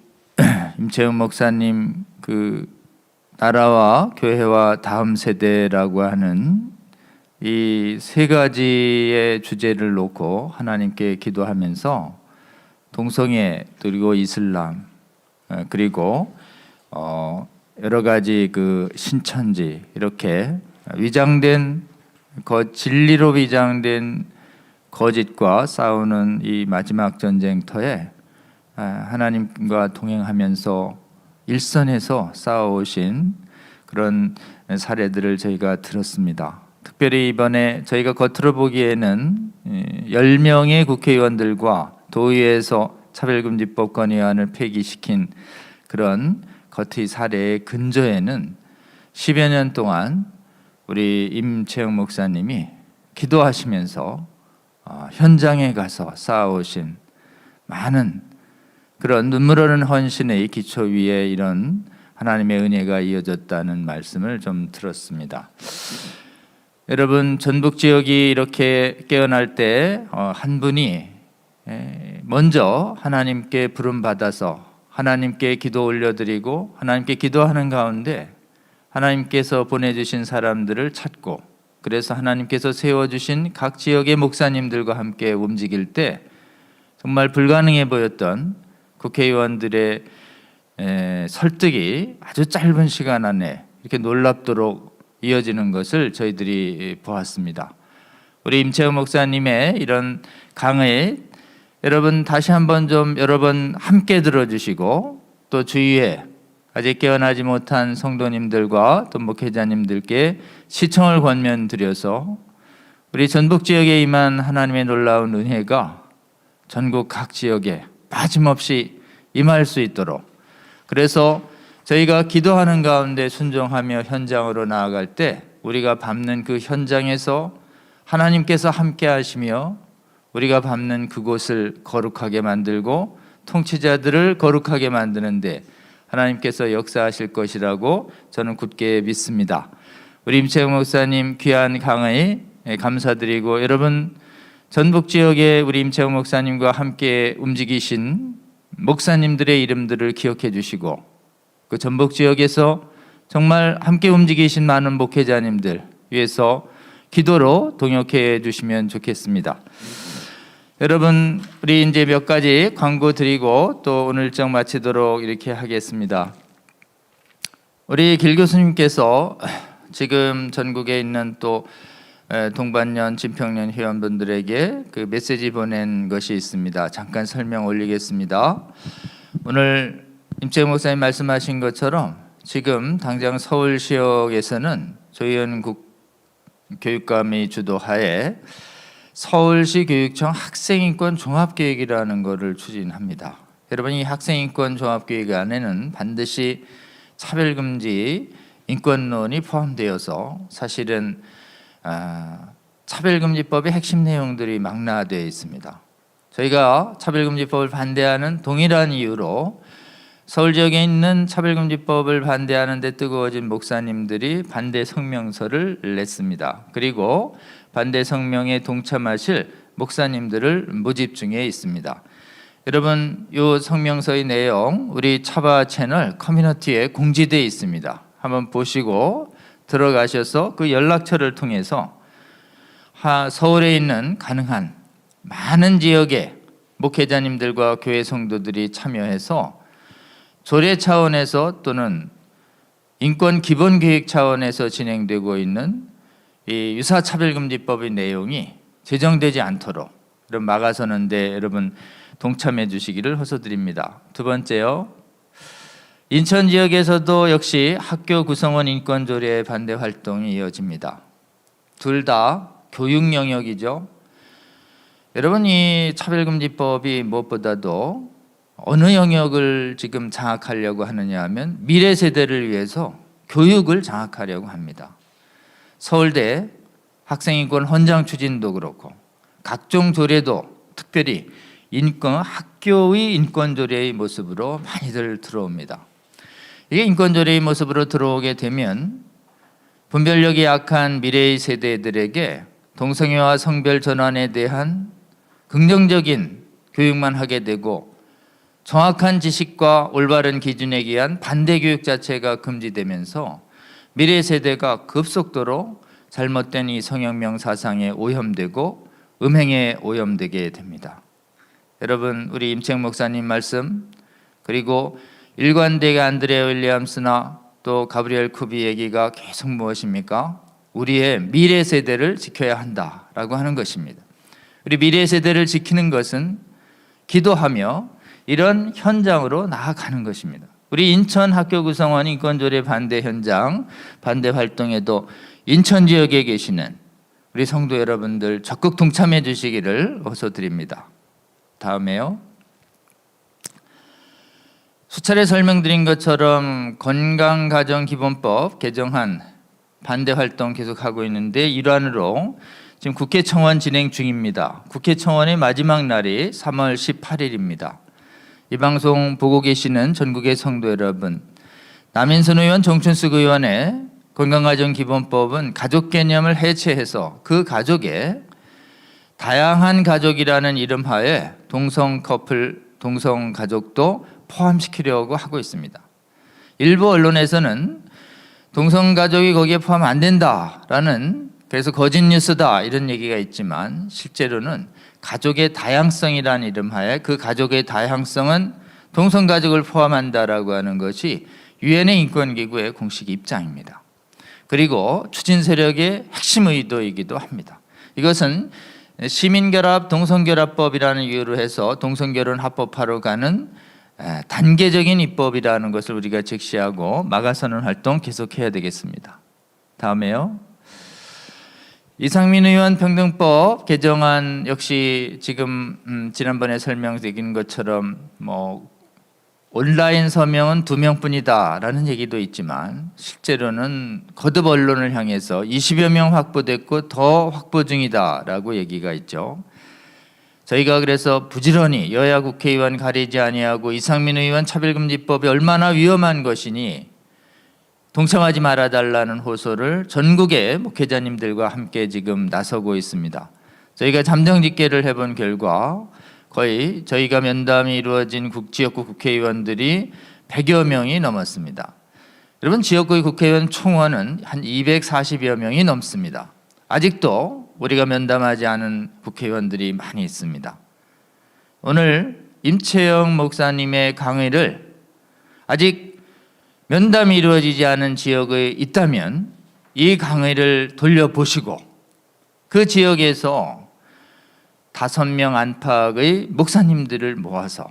임채영 목사님 그 나라와 교회와 다음 세대라고 하는 이 세 가지의 주제를 놓고 하나님께 기도하면서 동성애 그리고 이슬람 그리고 여러 가지 그 신천지 이렇게 위장된 진리로 위장된 거짓과 싸우는 이 마지막 전쟁터에 하나님과 동행하면서 일선에서 싸워오신 그런 사례들을 저희가 들었습니다. 특별히 이번에 저희가 겉으로 보기에는 10명의 국회의원들과 도의회에서 차별금지법 건의안을 폐기시킨 그런 겉의 사례의 근저에는 10여 년 동안 우리 임채영 목사님이 기도하시면서 현장에 가서 쌓아오신 많은 그런 눈물 어린 헌신의 기초 위에 이런 하나님의 은혜가 이어졌다는 말씀을 좀 들었습니다. 여러분, 전북 지역이 이렇게 깨어날 때 한 분이 먼저 하나님께 부름 받아서 하나님께 기도 올려드리고 하나님께 기도하는 가운데 하나님께서 보내주신 사람들을 찾고, 그래서 하나님께서 세워주신 각 지역의 목사님들과 함께 움직일 때 정말 불가능해 보였던 국회의원들의 설득이 아주 짧은 시간 안에 이렇게 놀랍도록 이어지는 것을 저희들이 보았습니다. 우리 임채영 목사님의 이런 강의, 여러분 다시 한번 좀 여러 번 함께 들어주시고, 또 주위에 아직 깨어나지 못한 성도님들과 또 목회자님들께 시청을 권면드려서 우리 전북 지역에 임한 하나님의 놀라운 은혜가 전국 각 지역에 빠짐없이 임할 수 있도록, 그래서 저희가 기도하는 가운데 순종하며 현장으로 나아갈 때 우리가 밟는 그 현장에서 하나님께서 함께 하시며 우리가 밟는 그곳을 거룩하게 만들고 통치자들을 거룩하게 만드는데 하나님께서 역사하실 것이라고 저는 굳게 믿습니다. 우리 임채영 목사님 귀한 강의 감사드리고, 여러분 전북 지역에 우리 임채영 목사님과 함께 움직이신 목사님들의 이름들을 기억해 주시고, 그 전북 지역에서 정말 함께 움직이신 많은 목회자님들 위해서 기도로 동역해 주시면 좋겠습니다. 여러분, 우리 이제 몇 가지 광고 드리고 또 오늘 일정 마치도록 이렇게 하겠습니다. 우리 길 교수님께서 지금 전국에 있는 또 동반년, 진평년 회원분들에게 그 메시지 보낸 것이 있습니다. 잠깐 설명 올리겠습니다. 오늘 임채영 목사님 말씀하신 것처럼 지금 당장 서울시역에서는 조희연 교육감이 주도하에 서울시 교육청 학생인권 종합계획이라는 것을 추진합니다. 여러분, 이 학생인권 종합계획 안에는 반드시 차별금지 인권론이 포함되어서 사실은 차별금지법의 핵심 내용들이 망라되어 있습니다. 저희가 차별금지법을 반대하는 동일한 이유로 서울 지역에 있는 차별금지법을 반대하는 데 뜨거워진 목사님들이 반대 성명서를 냈습니다. 그리고 반대 성명에 동참하실 목사님들을 모집 중에 있습니다. 여러분, 이 성명서의 내용 우리 차바 채널 커뮤니티에 공지되어 있습니다. 한번 보시고 들어가셔서 그 연락처를 통해서 서울에 있는 가능한 많은 지역의 목회자님들과 교회 성도들이 참여해서 조례 차원에서 또는 인권 기본 계획 차원에서 진행되고 있는 이 유사차별금지법의 내용이 제정되지 않도록 이런 막아서는데 여러분 동참해 주시기를 호소드립니다. 두 번째요, 인천 지역에서도 역시 학교 구성원 인권 조례 반대 활동이 이어집니다. 둘 다 교육 영역이죠. 여러분, 이 차별금지법이 무엇보다도 어느 영역을 지금 장악하려고 하느냐 하면 미래 세대를 위해서 교육을 장악하려고 합니다. 서울대 학생인권 헌장 추진도 그렇고 각종 조례도 특별히 학교의 인권조례의 모습으로 많이들 들어옵니다. 이게 인권조례의 모습으로 들어오게 되면 분별력이 약한 미래의 세대들에게 동성애와 성별 전환에 대한 긍정적인 교육만 하게 되고 정확한 지식과 올바른 기준에 의한 반대 교육 자체가 금지되면서 미래 세대가 급속도로 잘못된 이 성혁명 사상에 오염되고 음행에 오염되게 됩니다. 여러분, 우리 임채영 목사님 말씀, 그리고 일관되게 안드레아 윌리엄스나 또 가브리엘 쿠비 얘기가 계속 무엇입니까? 우리의 미래 세대를 지켜야 한다라고 하는 것입니다. 우리 미래 세대를 지키는 것은 기도하며 이런 현장으로 나아가는 것입니다. 우리 인천 학교 구성원 인권조례 반대 현장, 반대 활동에도 인천 지역에 계시는 우리 성도 여러분들 적극 동참해 주시기를 호소드립니다. 다음에요. 수차례 설명드린 것처럼 건강가정기본법 개정안 반대 활동 계속하고 있는데 일환으로 지금 국회 청원 진행 중입니다. 국회 청원의 마지막 날이 3월 18일입니다. 이 방송 보고 계시는 전국의 성도 여러분, 남인선 의원, 정춘숙 의원의 건강가정기본법은 가족 개념을 해체해서 그 가족에 다양한 가족이라는 이름하에 동성 커플, 동성 가족도 포함시키려고 하고 있습니다. 일부 언론에서는 동성 가족이 거기에 포함 안 된다라는, 그래서 거짓 뉴스다 이런 얘기가 있지만 실제로는 가족의 다양성이라는 이름하에 그 가족의 다양성은 동성 가족을 포함한다라고 하는 것이 유엔의 인권기구의 공식 입장입니다. 그리고 추진 세력의 핵심 의도이기도 합니다. 이것은 시민결합 동성결합법이라는 이유로 해서 동성결혼 합법화로 가는 단계적인 입법이라는 것을 우리가 직시하고 막아서는 활동 계속해야 되겠습니다. 다음에요. 이상민 의원 평등법 개정안 역시 지금 지난번에 설명드린 것처럼 온라인 서명은 2명뿐이다 라는 얘기도 있지만 실제로는 거듭 언론을 향해서 20여 명 확보됐고 더 확보 중이다 라고 얘기가 있죠. 저희가 그래서 부지런히 여야 국회의원 가리지 아니하고 이상민 의원 차별금지법이 얼마나 위험한 것이니 동참하지 말아달라는 호소를 전국의 목회자님들과 함께 지금 나서고 있습니다. 저희가 잠정집계를 해본 결과 거의 저희가 면담이 이루어진 지역구 국회의원들이 100여 명이 넘었습니다. 여러분, 지역구의 국회의원 총원은 한 240여 명이 넘습니다. 아직도 우리가 면담하지 않은 국회의원들이 많이 있습니다. 오늘 임채영 목사님의 강의를 아직 면담이 이루어지지 않은 지역에 있다면 이 강의를 돌려보시고 그 지역에서 5명 안팎의 목사님들을 모아서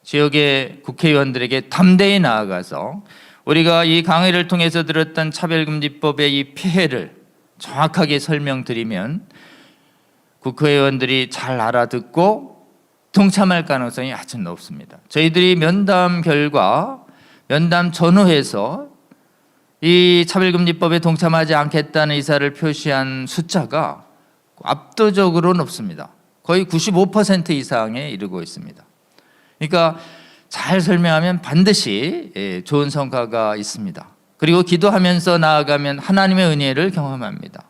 지역의 국회의원들에게 담대히 나아가서 우리가 이 강의를 통해서 들었던 차별금지법의 이 피해를 정확하게 설명드리면 국회의원들이 잘 알아듣고 동참할 가능성이 아주 높습니다. 저희들이 면담 결과 면담 전후에서 이 차별금지법에 동참하지 않겠다는 의사를 표시한 숫자가 압도적으로 높습니다. 거의 95% 이상에 이르고 있습니다. 그러니까 잘 설명하면 반드시 좋은 성과가 있습니다. 그리고 기도하면서 나아가면 하나님의 은혜를 경험합니다.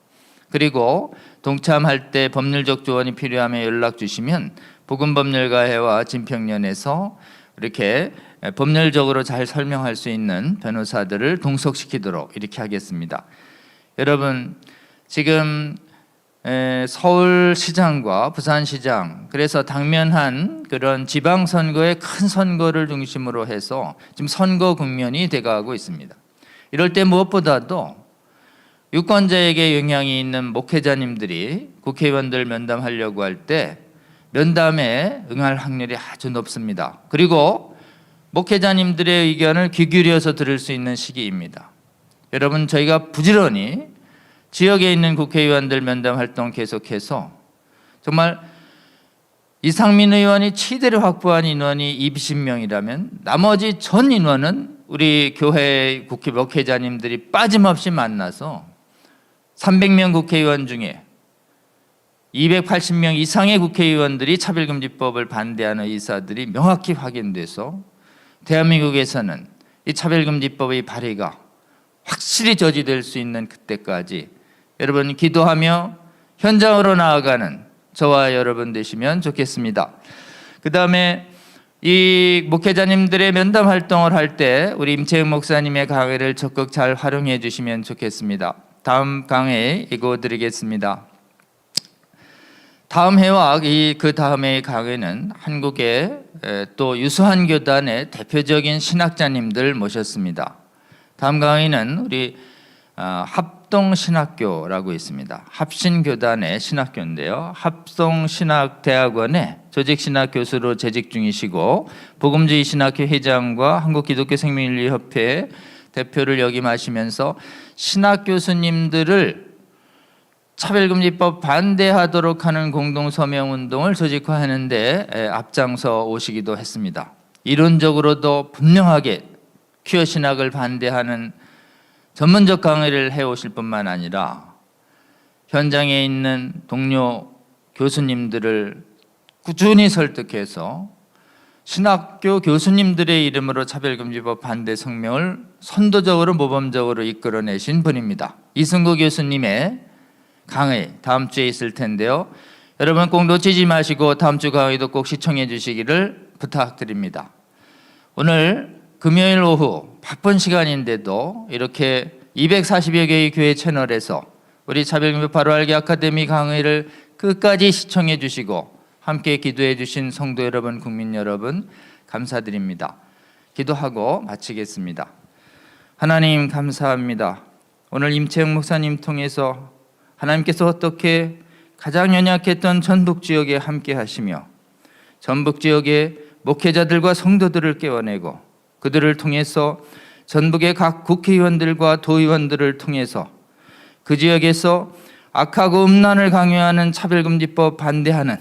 그리고 동참할 때 법률적 조언이 필요하면 연락 주시면 복음법률가회와 진평련에서 이렇게 법률적으로 잘 설명할 수 있는 변호사들을 동석시키도록 이렇게 하겠습니다. 여러분, 지금 서울시장과 부산시장, 그래서 당면한 그런 지방선거의 큰 선거를 중심으로 해서 지금 선거 국면이 돼가고 있습니다. 이럴 때 무엇보다도 유권자에게 영향이 있는 목회자님들이 국회의원들 면담하려고 할 때 면담에 응할 확률이 아주 높습니다. 그리고 목회자님들의 의견을 귀 기울여서 들을 수 있는 시기입니다. 여러분, 저희가 부지런히 지역에 있는 국회의원들 면담 활동 계속해서 정말 이상민 의원이 최대로 확보한 인원이 20명이라면 나머지 전 인원은 우리 교회 국회 목회자님들이 빠짐없이 만나서 300명 국회의원 중에 280명 이상의 국회의원들이 차별금지법을 반대하는 의사들이 명확히 확인돼서 대한민국에서는 이 차별금지법의 발의가 확실히 저지될 수 있는 그때까지 여러분 기도하며 현장으로 나아가는 저와 여러분 되시면 좋겠습니다. 그 다음에 이 목회자님들의 면담 활동을 할 때 우리 임채영 목사님의 강의를 적극 잘 활용해 주시면 좋겠습니다. 다음 강의에 읽어드리겠습니다. 다음 해와 그 다음 해의 강의는 한국의 또 유수한 교단의 대표적인 신학자님들 모셨습니다. 다음 강의는 우리 합동신학교라고 있습니다. 합신교단의 신학교인데요. 합동신학대학원의 조직신학교수로 재직 중이시고 복음주의 신학회 회장과 한국기독교생명윤리협회 대표를 역임하시면서 신학교수님들을 차별금지법 반대하도록 하는 공동서명운동을 조직화하는데 앞장서 오시기도 했습니다. 이론적으로도 분명하게 퀴어 신학을 반대하는 전문적 강의를 해오실 뿐만 아니라 현장에 있는 동료 교수님들을 꾸준히 설득해서 신학교 교수님들의 이름으로 차별금지법 반대 성명을 선도적으로 모범적으로 이끌어내신 분입니다. 이승구 교수님의 강의 다음 주에 있을 텐데요. 여러분 꼭 놓치지 마시고 다음 주 강의도 꼭 시청해 주시기를 부탁드립니다. 오늘 금요일 오후 바쁜 시간인데도 이렇게 240여 개의 교회 채널에서 우리 차별금지법 바로 알기 아카데미 강의를 끝까지 시청해 주시고 함께 기도해 주신 성도 여러분, 국민 여러분 감사드립니다. 기도하고 마치겠습니다. 하나님 감사합니다. 오늘 임채영 목사님 통해서 하나님께서 어떻게 가장 연약했던 전북 지역에 함께 하시며 전북 지역의 목회자들과 성도들을 깨워내고 그들을 통해서 전북의 각 국회의원들과 도의원들을 통해서 그 지역에서 악하고 음란을 강요하는 차별금지법 반대하는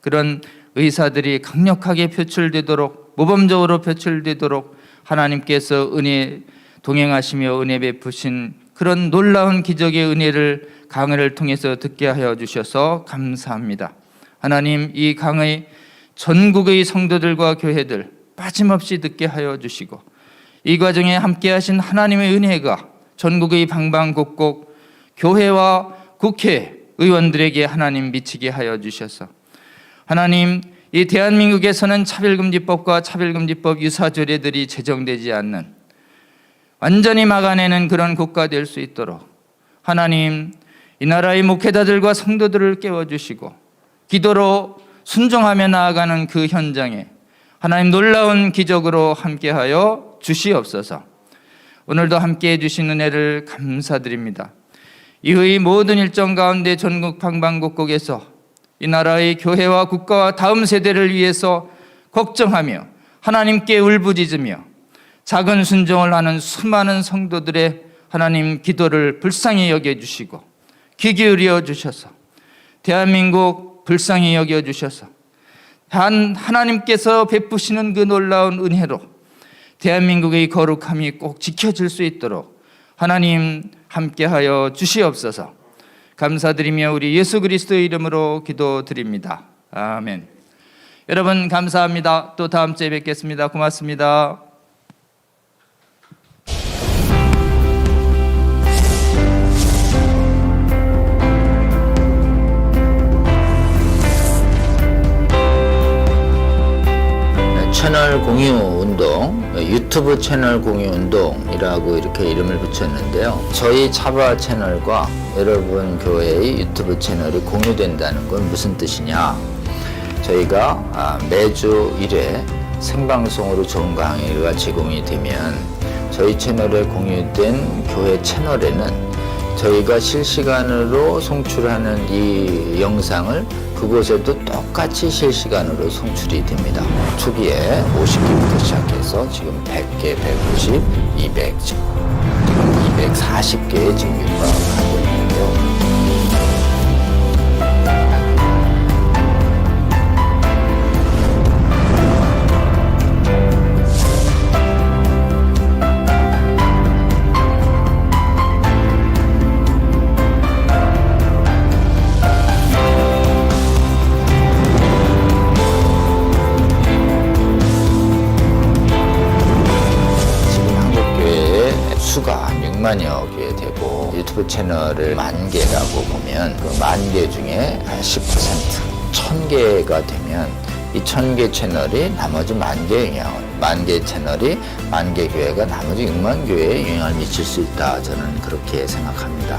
그런 의사들이 강력하게 표출되도록 모범적으로 표출되도록 하나님께서 은혜 동행하시며 은혜 베푸신 그런 놀라운 기적의 은혜를 강의를 통해서 듣게 하여 주셔서 감사합니다. 하나님 이 강의 전국의 성도들과 교회들 빠짐없이 듣게 하여 주시고 이 과정에 함께 하신 하나님의 은혜가 전국의 방방곡곡 교회와 국회 의원들에게 하나님 미치게 하여 주셔서 하나님 이 대한민국에서는 차별금지법과 차별금지법 유사조례들이 제정되지 않는 완전히 막아내는 그런 국가 될 수 있도록 하나님 이 나라의 목회자들과 성도들을 깨워주시고 기도로 순종하며 나아가는 그 현장에 하나님 놀라운 기적으로 함께하여 주시옵소서. 오늘도 함께해 주신 은혜를 감사드립니다. 이후의 모든 일정 가운데 전국 방방곡곡에서 이 나라의 교회와 국가와 다음 세대를 위해서 걱정하며 하나님께 울부짖으며 작은 순종을 하는 수많은 성도들의 하나님 기도를 불쌍히 여겨주시고 귀 기울여 주셔서 대한민국 불쌍히 여겨주셔서 하나님께서 베푸시는 그 놀라운 은혜로 대한민국의 거룩함이 꼭 지켜질 수 있도록 하나님 함께하여 주시옵소서. 감사드리며 우리 예수 그리스도의 이름으로 기도드립니다. 아멘. 여러분 감사합니다. 또 다음 주에 뵙겠습니다. 고맙습니다. 채널 공유 운동, 유튜브 채널 공유 운동이라고 이렇게 이름을 붙였는데요. 저희 차바 채널과 여러분 교회의 유튜브 채널이 공유된다는 건 무슨 뜻이냐? 저희가 매주 1회 생방송으로 좋은 강의가 제공이 되면 저희 채널에 공유된 교회 채널에는 저희가 실시간으로 송출하는 이 영상을 그곳에도 똑같이 실시간으로 송출이 됩니다. 초기에 50개부터 시작해서 지금 100개, 150, 200, 지금 240개의 지금 육박하고 있는데요. 수가 6만여 개 되고 유튜브 채널을 10,000개라고 보면 그 10,000개 중에 10% 1,000개가 되면 이 1,000개 채널이 나머지 10,000개에 영향을 10,000개 채널이 10,000개 교회가 나머지 6만 교회에 영향을 미칠 수 있다. 저는 그렇게 생각합니다.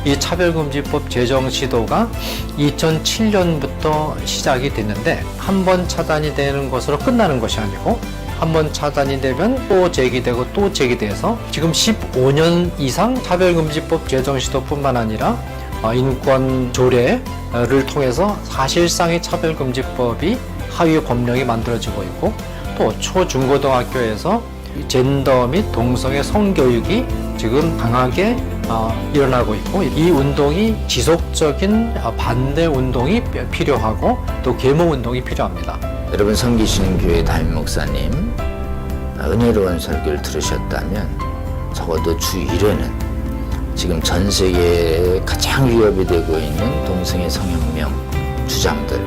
이 차별금지법 제정 시도가 2007년부터 시작이 됐는데 한 번 차단이 되는 것으로 끝나는 것이 아니고 한 번 차단이 되면 또 제기되고 또 제기돼서 지금 15년 이상 차별금지법 제정 시도뿐만 아니라 인권 조례를 통해서 사실상의 차별금지법이 하위 법령이 만들어지고 있고 또 초중고등학교에서 젠더 및 동성애 성교육이 지금 강하게 일어나고 있고, 이 운동이 지속적인 반대 운동이 필요하고 또 계몽 운동이 필요합니다. 여러분 섬기시는 교회 담임 목사님 은혜로운 설교를 들으셨다면 적어도 주 1회는 지금 전 세계에 가장 위협이 되고 있는 동성애 성혁명 주장들,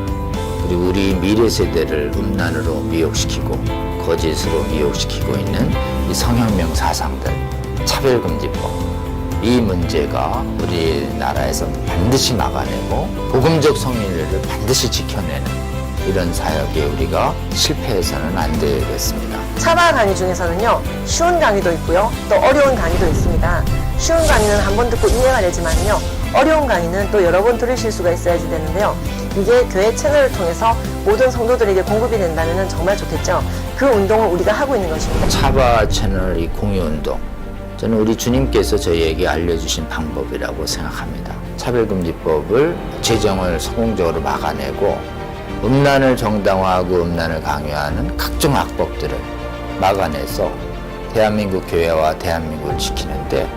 그리고 우리 미래 세대를 음란으로 미혹시키고 거짓으로 미혹시키고 있는 이 성혁명 사상들, 차별금지법, 이 문제가 우리나라에서 반드시 막아내고 복음적 성인들을 반드시 지켜내는 이런 사역에 우리가 실패해서는 안 되겠습니다. 차바 강의 중에서는요, 쉬운 강의도 있고요, 또 어려운 강의도 있습니다. 쉬운 강의는 한 번 듣고 이해가 되지만요, 어려운 강의는 또 여러 번 들으실 수가 있어야지 되는데요. 이게 교회 채널을 통해서 모든 성도들에게 공급이 된다면 정말 좋겠죠. 그 운동을 우리가 하고 있는 것입니다. 차바 채널 이 공유 운동, 저는 우리 주님께서 저희에게 알려주신 방법이라고 생각합니다. 차별금지법을 제정을 성공적으로 막아내고 음란을 정당화하고 음란을 강요하는 각종 악법들을 막아내서 대한민국 교회와 대한민국을 지키는데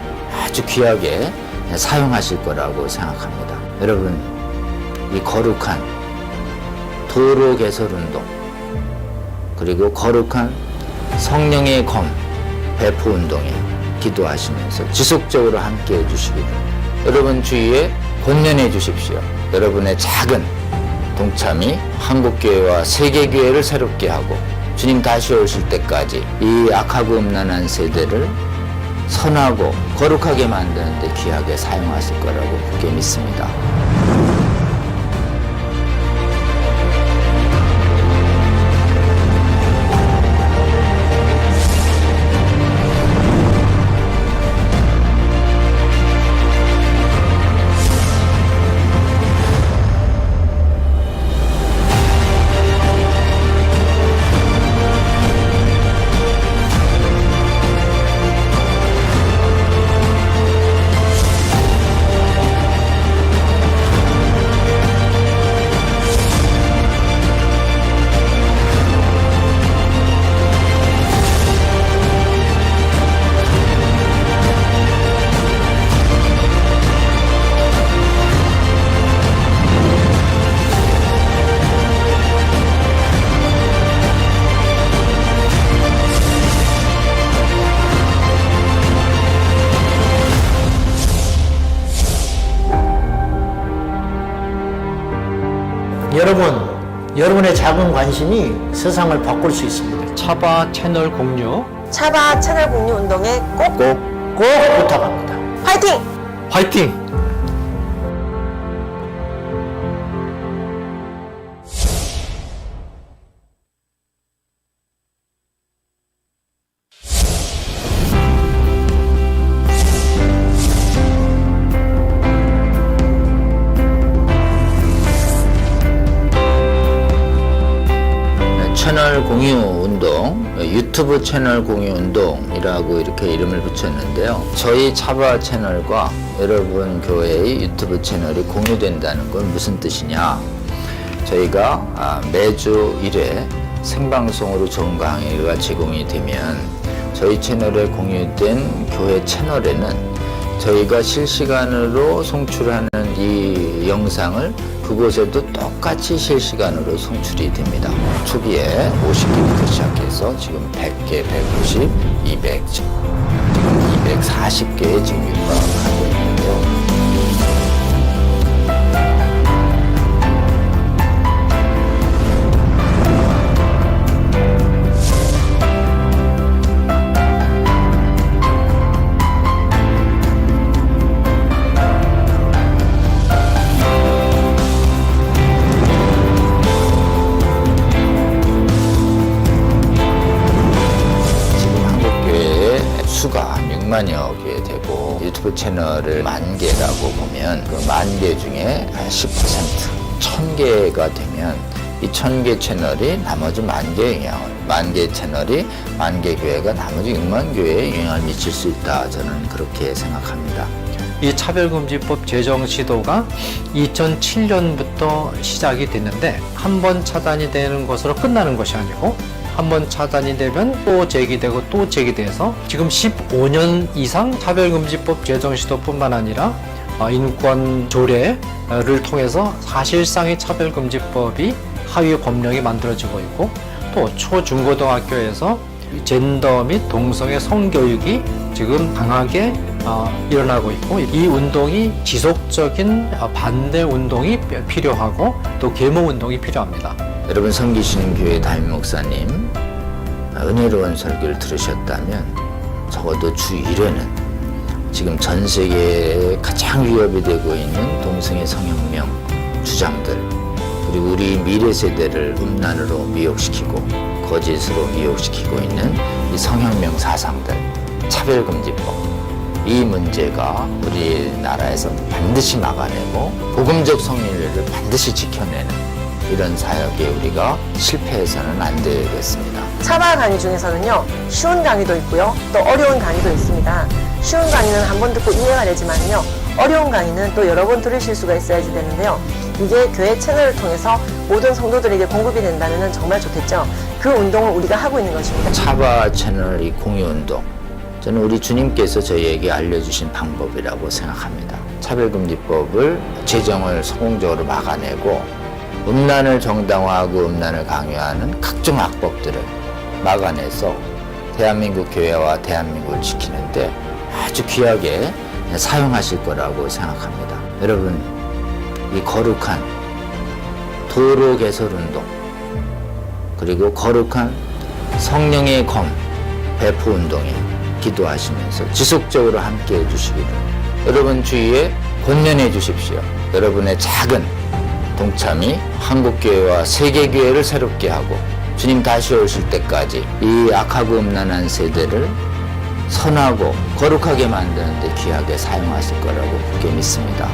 아주 귀하게 사용하실 거라고 생각합니다. 여러분, 이 거룩한 도로 개설 운동, 그리고 거룩한 성령의 검 배포 운동에 기도하시면서 지속적으로 함께 해주시기를 여러분 주위에 권면해 주십시오. 여러분의 작은 동참이 한국교회와 세계교회를 새롭게 하고 주님 다시 오실 때까지 이 악하고 음란한 세대를 선하고 거룩하게 만드는 데 귀하게 사용하실 거라고 굳게 믿습니다. 여러분의 작은 관심이 세상을 바꿀 수 있습니다. 차바 채널 공유 차바 채널 공유 운동에 꼭 부탁합니다. 파이팅! 화이팅! 채널 공유 운동, 유튜브 채널 공유 운동이라고 이렇게 이름을 붙였는데요. 저희 차바 채널과 여러분 교회의 유튜브 채널이 공유된다는 건 무슨 뜻이냐? 저희가 매주 1회 생방송으로 좋은 강의가 제공이 되면 저희 채널에 공유된 교회 채널에는 저희가 실시간으로 송출하는 이 영상을 그곳에도 똑같이 실시간으로 송출이 됩니다. 초기에 50개부터 시작해서 지금 100개, 150, 200, 지금 240개에 지금 육박하고 있는데요. 수가 6만여 개 되고 유튜브 채널을 10,000개라고 보면 그 10,000개 중에 10%, 1,000개가 되면 이 1,000개 채널이 나머지 10,000개의 영향을, 10,000개 채널이 10,000개 교회가 나머지 6만 교회에 영향을 미칠 수 있다. 저는 그렇게 생각합니다. 이 차별금지법 제정 시도가 2007년부터 시작이 됐는데 한 번 차단이 되는 것으로 끝나는 것이 아니고 한 번 차단이 되면 또 제기되고 또 제기돼서 지금 15년 이상 차별금지법 제정 시도뿐만 아니라 인권 조례를 통해서 사실상의 차별금지법이 하위 법령이 만들어지고 있고 또 초중고등학교에서 젠더 및 동성애 성교육이 지금 강하게 일어나고 있고 이 운동이 지속적인 반대 운동이 필요하고 또 계몽 운동이 필요합니다. 여러분 섬기시는 교회 담임 목사님 은혜로운 설교를 들으셨다면 적어도 주 1회는 지금 전 세계에 가장 위협이 되고 있는 동성애 성혁명 주장들 그리고 우리 미래 세대를 음란으로 미혹시키고 거짓으로 미혹시키고 있는 이 성혁명 사상들 차별금지법 이 문제가 우리나라에서 반드시 막아내고 복음적 성인례를 반드시 지켜내는 이런 사역에 우리가 실패해서는 안 되겠습니다. 차바 강의 중에서는요, 쉬운 강의도 있고요, 또 어려운 강의도 있습니다. 쉬운 강의는 한 번 듣고 이해가 되지만요, 어려운 강의는 또 여러 번 들으실 수가 있어야지 되는데요. 이게 교회 채널을 통해서 모든 성도들에게 공급이 된다면 정말 좋겠죠. 그 운동을 우리가 하고 있는 것입니다. 차바 채널 이 공유운동 저는 우리 주님께서 저희에게 알려주신 방법이라고 생각합니다. 차별금지법을 제정을 성공적으로 막아내고 음란을 정당화하고 음란을 강요하는 각종 악법들을 막아내서 대한민국 교회와 대한민국을 지키는데 아주 귀하게 사용하실 거라고 생각합니다. 여러분, 이 거룩한 도로 개설운동 그리고 거룩한 성령의 검 배포운동에 기도하시면서 지속적으로 함께 해주시기를 여러분 주위에 권면해 주십시오. 여러분의 작은 동참이 한국교회와 세계교회를 새롭게 하고 주님 다시 오실 때까지 이 악하고 음란한 세대를 선하고 거룩하게 만드는 데 귀하게 사용하실 거라고 굳게 믿습니다.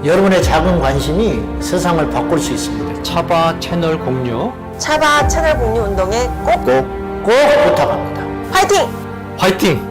여러분의 작은 관심이 세상을 바꿀 수 있습니다. 차바 채널 공유 차바 채널 공유 운동에 꼭 꼭 부탁합니다. 화이팅! 화이팅!